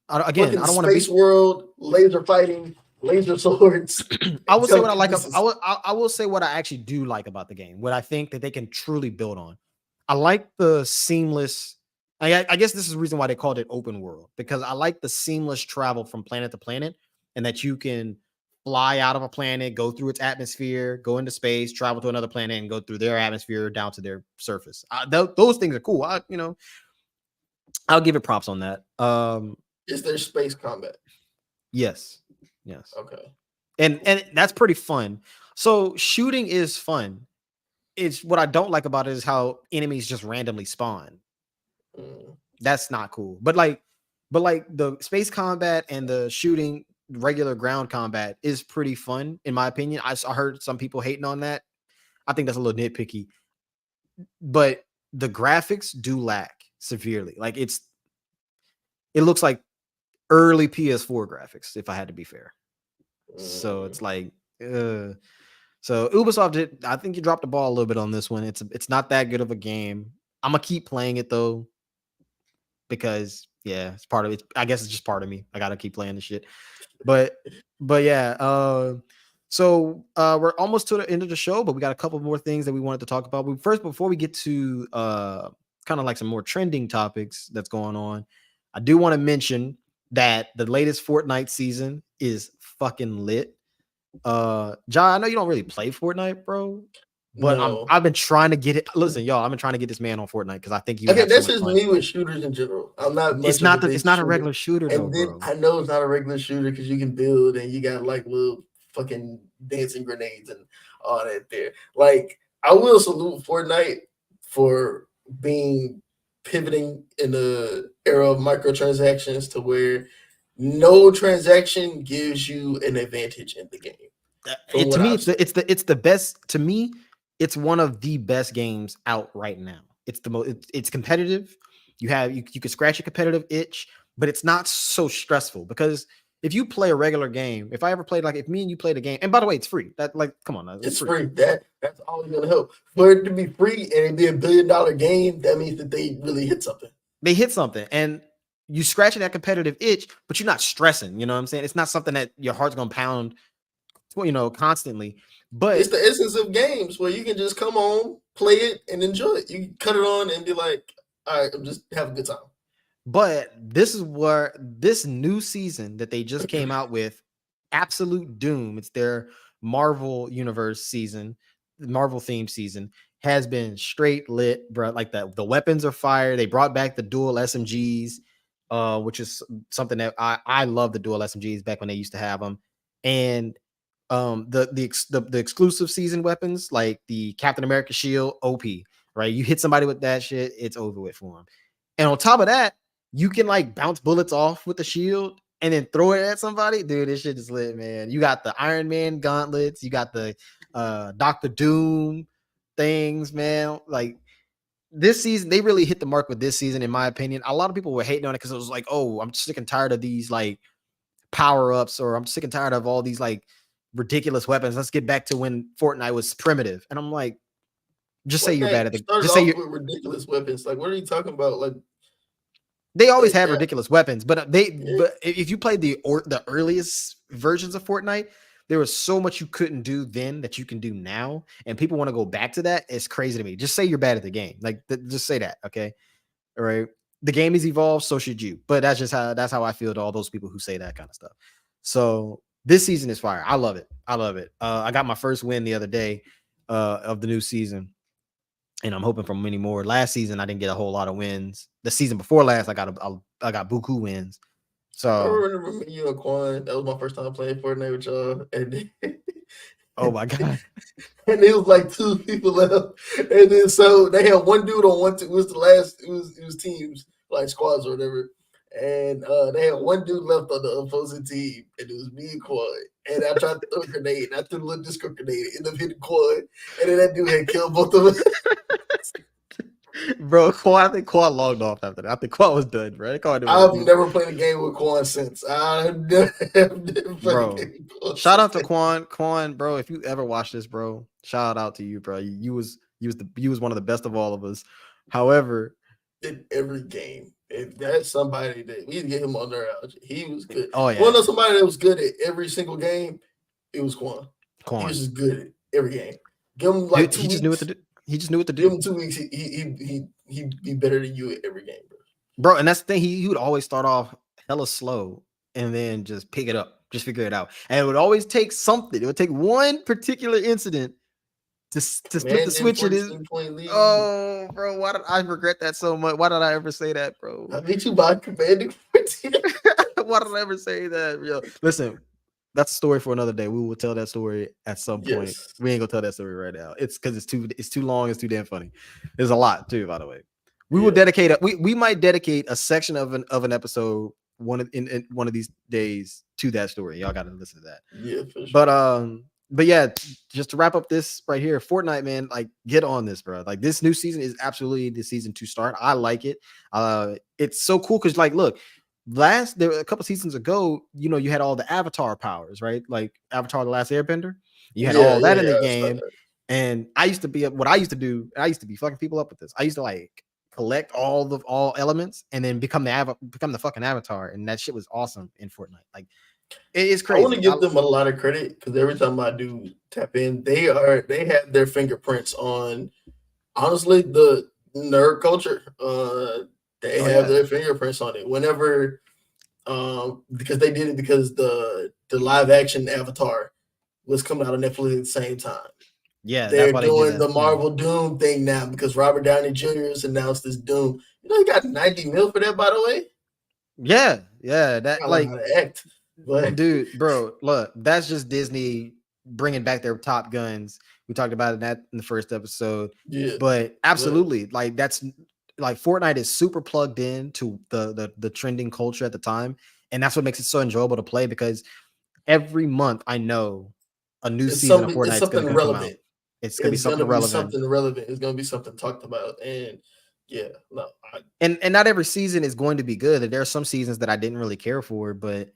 again, I don't want to space world, laser fighting, laser swords. I will say what I like. I will say what I actually do like about the game. What I think that they can truly build on. I like the seamless. I guess this is the reason why they called it open world, because I like the seamless travel from planet to planet, and that you can fly out of a planet, go through its atmosphere, go into space, travel to another planet, and go through their atmosphere down to their surface. Those things are cool. I'll give it props on that. Is there space combat? Yes. Okay. And that's pretty fun. So shooting is fun. It's what I don't like about it is how enemies just randomly spawn. That's not cool. But like the space combat and the shooting, regular ground combat is pretty fun, in my opinion. I heard some people hating on that. I think that's a little nitpicky. but the graphics do lack severely. Like it looks like early PS4 graphics, if I had to be fair. So it's like, so Ubisoft I think you dropped the ball a little bit on this one. It's not that good of a game. I'm gonna keep playing it though, because it's part of it. I guess it's just part of me. I gotta keep playing the shit. But yeah. So we're almost to the end of the show, but we got a couple more things that we wanted to talk about. But first, before we get to kind of like some more trending topics that's going on, I do want to mention that the latest Fortnite season is fucking lit. John, I know you don't really play Fortnite, bro, but no. I've been trying to get it. Listen, y'all, I've been trying to get this man on Fortnite because I think you. Okay, that's just me with shooters in general. I'm not much. It's not a regular shooter though, and then bro. I know it's not a regular shooter because you can build and you got like little fucking dancing grenades and all that there. Like, I will salute Fortnite for pivoting in the era of microtransactions to where no transaction gives you an advantage in the game. To me, it's the best. To me, it's one of the best games out right now. It's the most. It's competitive. You can scratch a competitive itch, but it's not so stressful because if you play a regular game, if I ever played if me and you played a game, and by the way, it's free. That come on, it's free. That's always gonna help. For it to be free and it be $1 billion game, that means that they really hit something. They hit something, and you scratching that competitive itch, but you're not stressing. You know what I'm saying? It's not something that your heart's gonna pound, constantly. But it's the essence of games where you can just come on, play it, and enjoy it. You cut it on and be like, all right, I'm just have a good time. But this is where this new season that they just came out with, Absolute Doom, it's their Marvel Universe season, Marvel themed season, has been straight lit, bro. Like the weapons are fire. They brought back the dual SMGs, which is something that I love, the dual SMGs back when they used to have them. And the exclusive season weapons like the Captain America shield, OP, right? You hit somebody with that shit, it's over with for them. And on top of that, you can bounce bullets off with the shield and then throw it at somebody. Dude, this shit is lit, man. You got the Iron Man gauntlets, you got the Dr. Doom things, man. Like this season, they really hit the mark with this season, in my opinion. A lot of people were hating on it because it was like, oh, I'm sick and tired of these power-ups, or I'm sick and tired of all these ridiculous weapons. Let's get back to when Fortnite was primitive. And I'm like, just say you're bad at the just say you're with ridiculous weapons. Like, what are you talking about? They always had ridiculous weapons, but but if you played the earliest versions of Fortnite, there was so much you couldn't do then that you can do now, and people want to go back to that. It's crazy to me. Just say you're bad at the game, just say that, okay? All right. The game has evolved, so should you. But that's how I feel to all those people who say that kind of stuff. So this season is fire. I love it. I got my first win the other day of the new season. And I'm hoping for many more. Last season, I didn't get a whole lot of wins. The season before last, I got buku wins. So I remember you and Quan. That was my first time playing Fortnite with y'all. And oh my god! And it was like 2 people left, and then so they had one dude on one team. It was the last. It was teams like squads or whatever. And they had one dude left on the opposing team, and it was me and Quan. And I tried to throw a grenade, and I threw a little disc grenade, and ended up hitting Quan, and then that dude had killed both of us. Bro, I think Quan logged off after that. I think Quan was done, bro. I've never played a game with Quan since. Bro, shout out to Quan. Quan, bro, if you ever watch this, bro, shout out to you, bro. You was one of the best of all of us. However, in every game, if that's somebody that we need to get him on Nerdology. He was good. Oh yeah, one of somebody that was good at every single game. It was Quan. He was just good at every game. Give him 2 weeks. He just knew what to do. He just knew what to do. Give him 2 weeks. He'd be better than you at every game, bro. And that's the thing. He would always start off hella slow and then just pick it up, just figure it out. And it would always take something. It would take one particular incident to flip the switch. It is. Oh, bro, why did I regret that so much? Why did I ever say that, bro? I beat you by commanding 14. Why did I ever say that? Yo, listen. That's a story for another day. We will tell that story at some point. Yes. We ain't gonna tell that story right now. It's because it's too long. It's too damn funny. There's a lot too, by the way. We will dedicate we might dedicate a section of an episode in one of these days to that story. Y'all got to listen to that. Yeah, for sure. But but yeah, just to wrap up this right here, Fortnite, man, like get on this, bro. Like this new season is absolutely the season to start. I like it. It's so cool because like, look, there a couple seasons ago, you had all the Avatar powers, right? Like Avatar: The Last Airbender. You had all that in the game, and I used to be fucking people up with this. I used to like collect all elements and then become the fucking Avatar, and that shit was awesome in Fortnite. Like. It is crazy. I want to give them a lot of credit because every time I do tap in, they have their fingerprints on, honestly, the nerd culture. They have their fingerprints on it. Whenever, because they did it because the live action Avatar was coming out on Netflix at the same time. Yeah, they're doing the Marvel Doom thing now because Robert Downey Jr. has announced this Doom. He got 90 mil for that, by the way. Yeah, that like act. But dude, bro, look, that's just Disney bringing back their Top Guns. We talked about that in the first episode. Yeah, but absolutely, like that's like Fortnite is super plugged in to the trending culture at the time, and that's what makes it so enjoyable to play because every month I know a new season of Fortnite is going to come out. It's going to be something relevant. It's going to be something talked about, and yeah, no, and not every season is going to be good. There are some seasons that I didn't really care for, but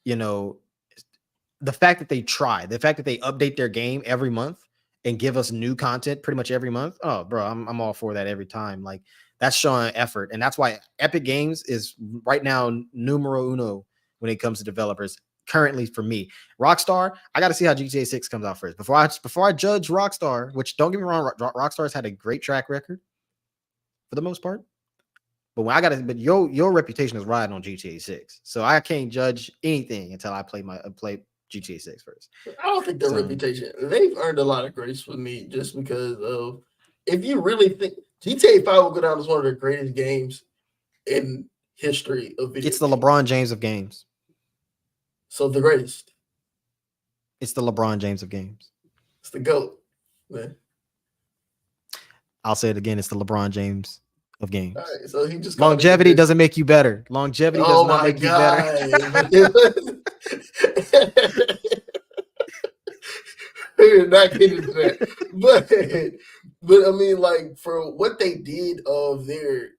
the fact that they the fact that they update their game every month and give us new content pretty much every month. Oh, bro, I'm all for that every time. Like that's showing effort. And that's why Epic Games is right now numero uno when it comes to developers currently for me. Rockstar, I got to see how GTA 6 comes out first before I judge Rockstar, which don't get me wrong, Rockstar's had a great track record for the most part. But your reputation is riding on GTA 6. So I can't judge anything until I play GTA 6 first. I don't think their reputation. They've earned a lot of grace with me just because of, if you really think GTA 5 will go down as one of the greatest games in history of video. It's the LeBron James of games. So the greatest. It's the LeBron James of games. It's the GOAT, man. I'll say it again. It's the LeBron James of games. All right, so he just longevity doesn't make you better. Longevity does not make you better. We're not getting into that, but I mean, like for what they did of their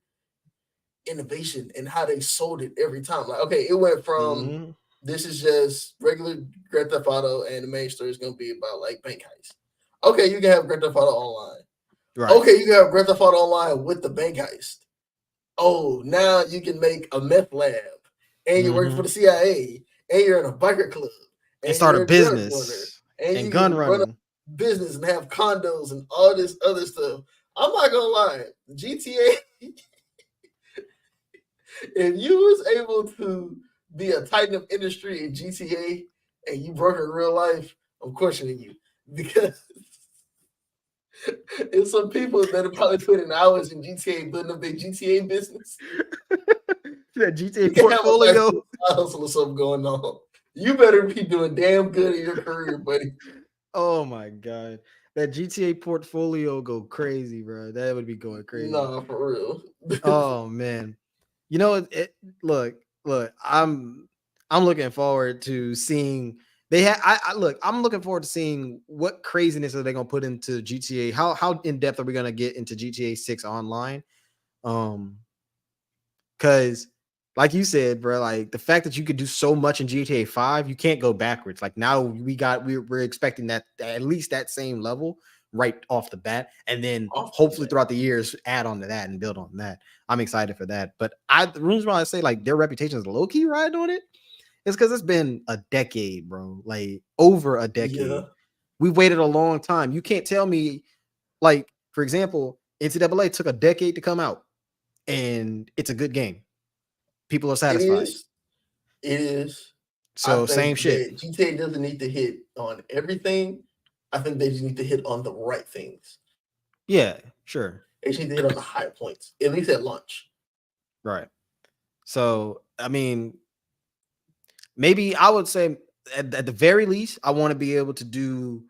innovation and how they sold it every time. Like, okay, it went from this is just regular Grand Theft Auto, and the main story is going to be about like bank heist. Okay, you can have Grand Theft Auto Online. Right. Okay, you can have Grand Theft Auto Online with the bank heist. Oh, now you can make a meth lab, and you're working for the CIA, and you're in a biker club, and start a business, and gun running business, and have condos and all this other stuff. I'm not gonna lie, GTA. If you was able to be a titan of industry in GTA and you broke in real life, I'm questioning you because there's some people that are probably putting hours in GTA building up their GTA business. That GTA portfolio, hustle or something going on. You better be doing damn good in your career, buddy. Oh my god, that GTA portfolio go crazy, bro. That would be going crazy. Nah, for real. Oh man, look. I'm looking forward to seeing. I'm looking forward to seeing what craziness are they gonna put into GTA. How in depth are we gonna get into GTA 6 online? Because like you said, bro, like the fact that you could do so much in GTA 5, you can't go backwards. Like now we're expecting that at least that same level right off the bat, and then hopefully throughout the years add on to that and build on that. I'm excited for that. But the reason why I say like their reputation is low key riding on it is because it's been a decade, bro. Like over a decade. Yeah. We've waited a long time. You can't tell me, like, for example, NCAA took a decade to come out, and it's a good game. People are satisfied. It is. So same shit. GTA doesn't need to hit on everything. I think they just need to hit on the right things. Yeah, sure. They just need to hit on the high points, at least at launch. Right. So, I mean, maybe I would say at the very least, I want to be able to do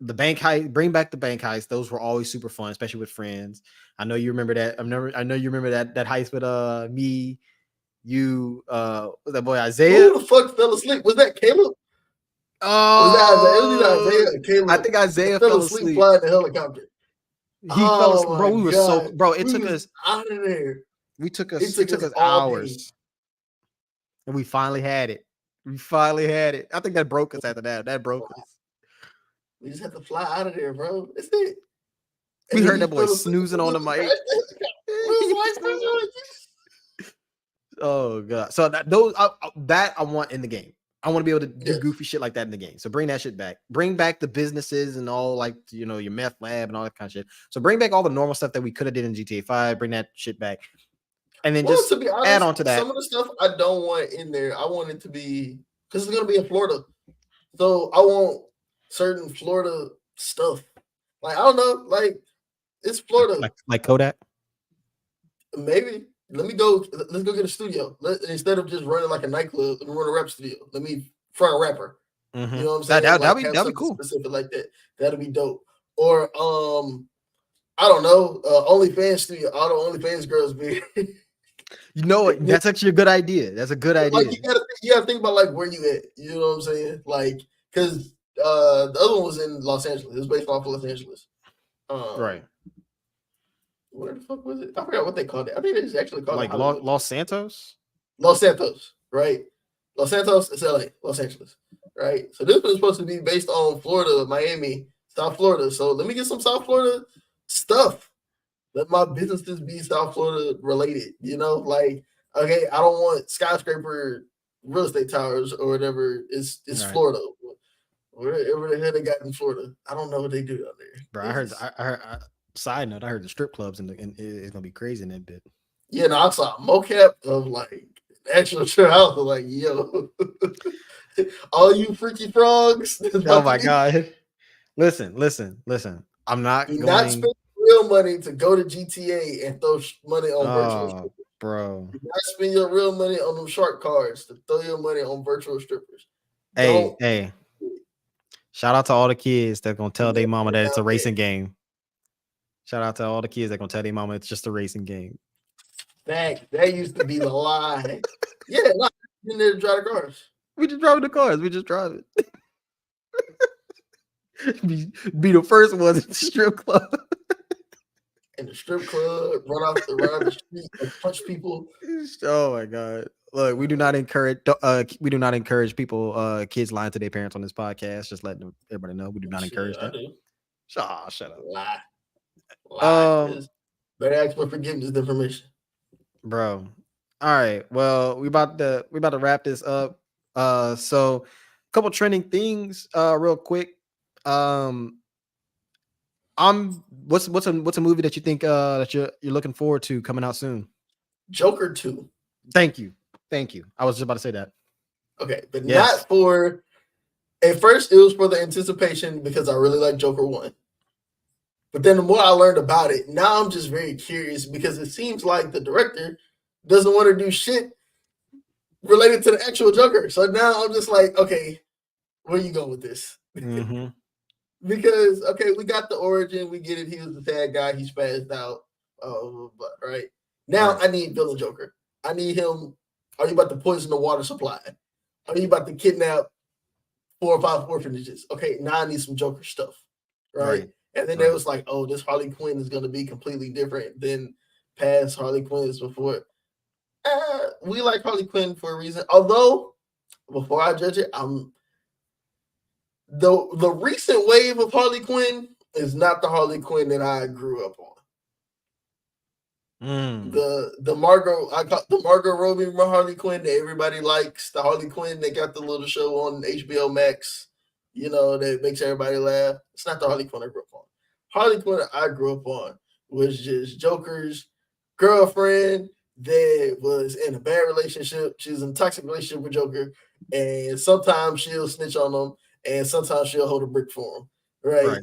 the bank heist, bring back the bank heist. Those were always super fun, especially with friends. I know you remember that. I know you remember that heist with me, you, was that boy Isaiah? Who the fuck fell asleep? Was that Caleb? I think Isaiah fell asleep flying the helicopter. He fell asleep. Bro, we were so bro. It took us out of there. It took us hours. And we finally had it. I think that broke us after that. That broke us. We just had to fly out of there, bro. That's it. We heard that boy snoozing on the mic. Oh god! So that I want in the game. I want to be able to do goofy shit like that in the game. So bring that shit back. Bring back the businesses and all, like, you know, your meth lab and all that kind of shit. So bring back all the normal stuff that we could have did in GTA 5. Bring that shit back, and then just to be honest, add on to that. Some of the stuff I don't want in there. I want it to be, because it's gonna be in Florida, so I want certain Florida stuff. Like, I don't know, like, it's Florida, like Kodak. Maybe. Let's go get a studio. Instead of just running like a nightclub, let me run a rap studio. Let me front a rapper. Mm-hmm. You know what I'm saying? That'd be cool. Specific like that. That'd be dope. Or I don't know, OnlyFans studio. All the OnlyFans girls be. You know what? That's actually a good idea. That's a good idea. Like, you gotta think about, like, where you at. You know what I'm saying? Like, because the other one was in Los Angeles. It was based off of Los Angeles. Right. Where the fuck was it? I forgot what they called it. I think they just actually called it Los Santos. Los Santos, right? Los Santos is LA, Los Angeles, right? So this was supposed to be based on Florida, Miami, South Florida. So let me get some South Florida stuff. Let my businesses be South Florida related. You know, like, okay, I don't want skyscraper real estate towers or whatever. It's right. Florida. Wherever the hell they got in Florida, I don't know what they do out there. Bro, I heard. Side note, I heard the strip clubs and it's gonna be crazy in that bit. Yeah, no, I saw a mocap of like actual trip. I was like, yo, all you freaky frogs. Oh my god. Listen. I'm not going to spend real money to go to GTA and throw money on virtual strippers. Bro. Do not spend your real money on them shark cards to throw your money on virtual strippers. Hey. Shout out to all the kids that gonna tell their mama that it's a racing game. Shout out to all the kids that gonna tell their mama it's just a racing game. That used to be the lie. Yeah, in there to drive the cars. We just driving the cars. We just drive it. be the first ones at the strip club. In the strip club, run out the street and punch people. Oh my god! Look, we do not encourage people, kids lying to their parents on this podcast. Just letting everybody know we do not encourage that. Shut up. Lie. Better ask for forgiveness than permission, bro. All right, well, we about to wrap this up. So a couple trending things real quick. What's a movie that you think that you're looking forward to coming out soon? Joker 2. Thank you. I was just about to say that. Okay, but not for, at first it was for the anticipation because I really like Joker 1. But then the more I learned about it, now I'm just very curious because it seems like the director doesn't want to do shit related to the actual Joker. So now I'm just like, okay, where you going with this? Mm-hmm. Because, okay, we got the origin. We get it. He was the bad guy. He spazzed out. But right now, I need villain Joker. I need him. Are you about to poison the water supply? Are you about to kidnap 4 or 5 orphanages? Okay, now I need some Joker stuff. Right. And then it was like, oh, this Harley Quinn is going to be completely different than past Harley Quinns before. We like Harley Quinn for a reason. Although, before I judge it, the recent wave of Harley Quinn is not the Harley Quinn that I grew up on. The Margot Robbie Harley Quinn that everybody likes, the Harley Quinn that got the little show on HBO Max, you know, that makes everybody laugh. It's not the Harley Quinn I grew up on. Harley Quinn I grew up on was just Joker's girlfriend that was in a bad relationship. She was in a toxic relationship with Joker, and sometimes she'll snitch on him, and sometimes she'll hold a brick for him, right?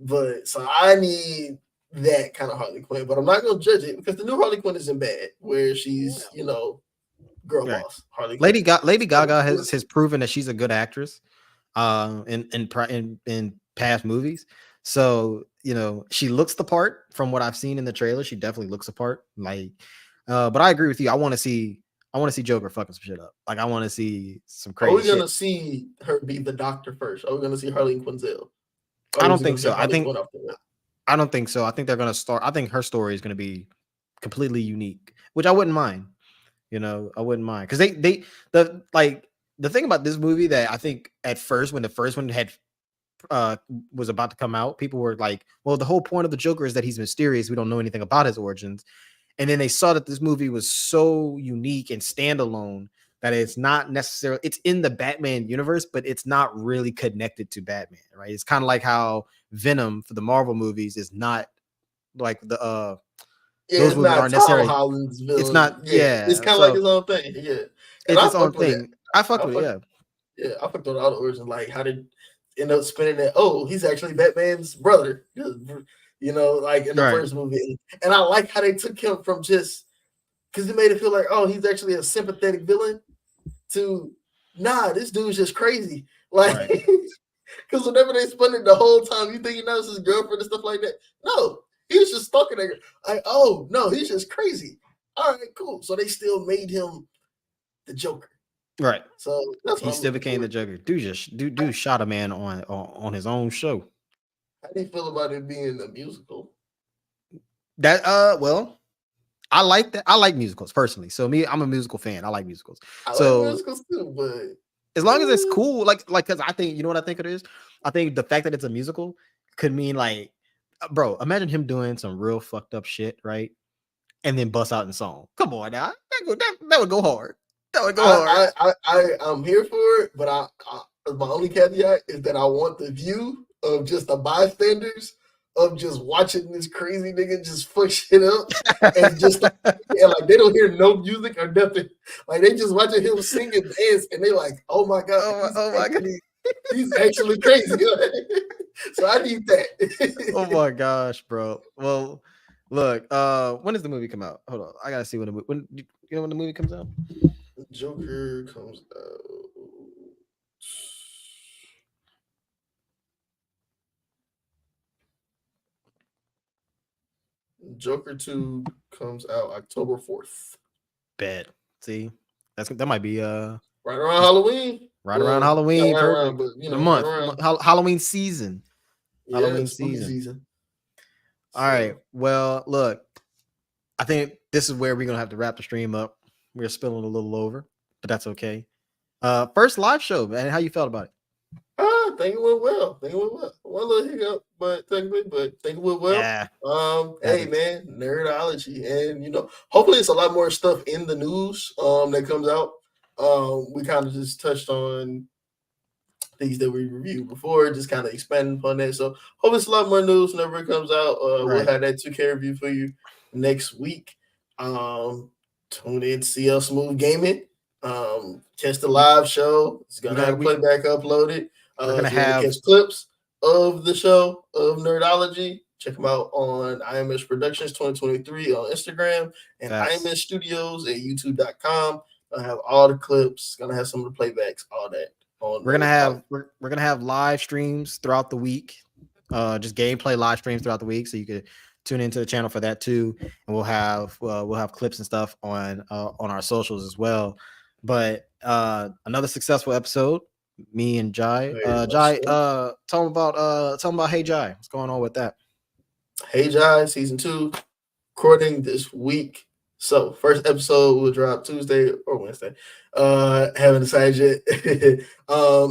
But so I need that kind of Harley Quinn, but I'm not going to judge it because the new Harley Quinn isn't bad, where she's, you know, girl boss. Harley Lady Gaga has proven that she's a good actress in past movies. So, you know, she looks the part from what I've seen in the trailer. She definitely looks the part. Like, but I agree with you. I want to see I want to see Joker fucking some shit up. Like I want to see some crazy. Are we gonna shit. see her be the Doctor first? Are we gonna see Harley Quinzel? I don't think so. I don't think so. I think they're gonna start. I think her story is gonna be completely unique, which I wouldn't mind. You know, I wouldn't mind because the thing about this movie that I think at first when the first one had was about to come out, people were like, well, the whole point of the Joker is that he's mysterious. We don't know anything about his origins. And then they saw that this movie was so unique and standalone that it's not necessarily, it's in the Batman universe, but it's not really connected to Batman, right? It's kind of like how Venom for the Marvel movies is not like the those movies aren't necessarily Holland's villain. It's not, it's kind of like his own thing. Yeah, and it's its own thing. I fucked with it, yeah, I fucked with all the origins, like how did end up spinning that? Oh, he's actually Batman's brother. You know, like in the first movie. And I like how they took him from just because it made it feel like, oh, he's actually a sympathetic villain to nah, this dude's just crazy. Like, because whenever they spun it the whole time, you think he knows his girlfriend and stuff like that. No, he was just stalking her. Like, oh no, he's just crazy. All right, cool. So they still made him the Joker. Right. So that's he still became the Joker. Dude shot a man on his own show. How do you feel about it being a musical? That well, I like that. I like musicals personally. So I'm a musical fan. I like musicals. I like musicals too, but as long as it's cool, like because I think you know what I think it is. I think the fact that it's a musical could mean like, bro, imagine him doing some real fucked up shit, right? And then bust out in song. Come on now, that would go hard. That would go hard. I'm here for it, but my only caveat is that I want the view of just the bystanders of just watching this crazy nigga just fuck shit up and just like they don't hear no music or nothing. Like they just watching him sing and dance and they like, oh my god, he's actually crazy. So I need that. Oh my gosh, bro. Well, look, when does the movie come out? Hold on, I gotta see when you know when the movie comes out. Joker comes out. Joker 2 comes out October 4th. Bet. See, that might be right around Halloween. Right around Halloween. Right around, but, you know, the month. Right Halloween season. Yeah, Halloween season. All right. Well, look, I think this is where we're gonna have to wrap the stream up. We're spilling a little over, but that's okay. First live show, man. How you felt about it? I think it went well. One little hiccup, but think it went well. Yeah. Hey man, Nerdology, and you know, hopefully it's a lot more stuff in the news that comes out. We kind of just touched on things that we reviewed before, just kind of expanding upon that. So hopefully it's a lot more news whenever it comes out. We'll have that 2K review for you next week. Tune in, CL Smooth Gaming. Catch the live show. It's gonna have playback uploaded. We're gonna have clips of the show of Nerdology. Check them out on IMS Productions 2023 on Instagram and IMS Studios at YouTube.com. Gonna have all the clips. Gonna have some of the playbacks, all that. We're gonna have live streams throughout the week. Just gameplay live streams throughout the week, so you could tune into the channel for that too. And we'll have clips and stuff on our socials as well. But another successful episode. Me and Jai. Jai, tell them about Hey Jai. What's going on with that? Hey Jai, season 2, recording this week. So first episode will drop Tuesday or Wednesday. Haven't decided yet.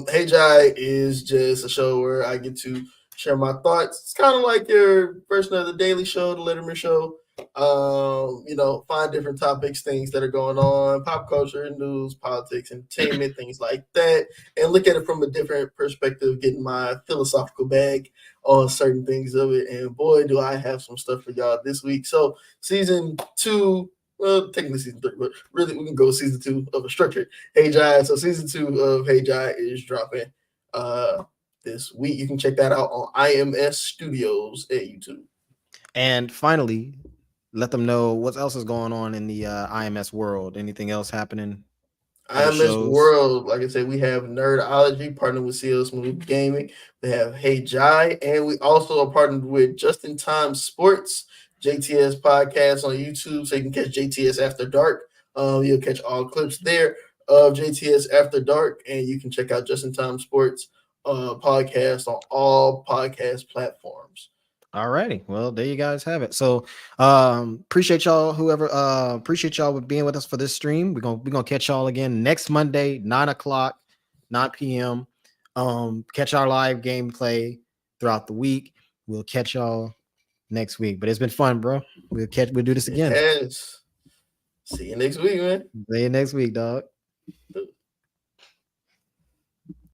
Hey Jai is just a show where I get to share my thoughts. It's kind of like your version of the Daily Show, the Letterman Show. You know, find different topics, things that are going on, pop culture, news, politics, entertainment, things like that, and look at it from a different perspective, getting my philosophical bag on certain things of it. And boy, do I have some stuff for y'all this week. So season 2, well, technically season 3, but really we can go season 2 of a structured Hey Jai. So season 2 of Hey Jai is dropping this week. You can check that out on IMS Studios at YouTube. And finally, let them know what else is going on in the IMS world. Anything else happening? IMS world, like I said, we have Nerdology partnered with CL Smooth Gaming. We have Hey Jai, and we also are partnered with Just in Time Sports, JTS podcast on YouTube, so you can catch JTS After Dark You'll catch all clips there of JTS After Dark, and you can check out Just in Time Sports podcast on all podcast platforms. All righty. Well, there you guys have it. So appreciate y'all, appreciate y'all with being with us for this stream. We're gonna catch y'all again next Monday, 9 p.m. Catch our live gameplay throughout the week. We'll catch y'all next week. But it's been fun, bro. We'll do this again. Yes. See you next week, man. See you next week, dog.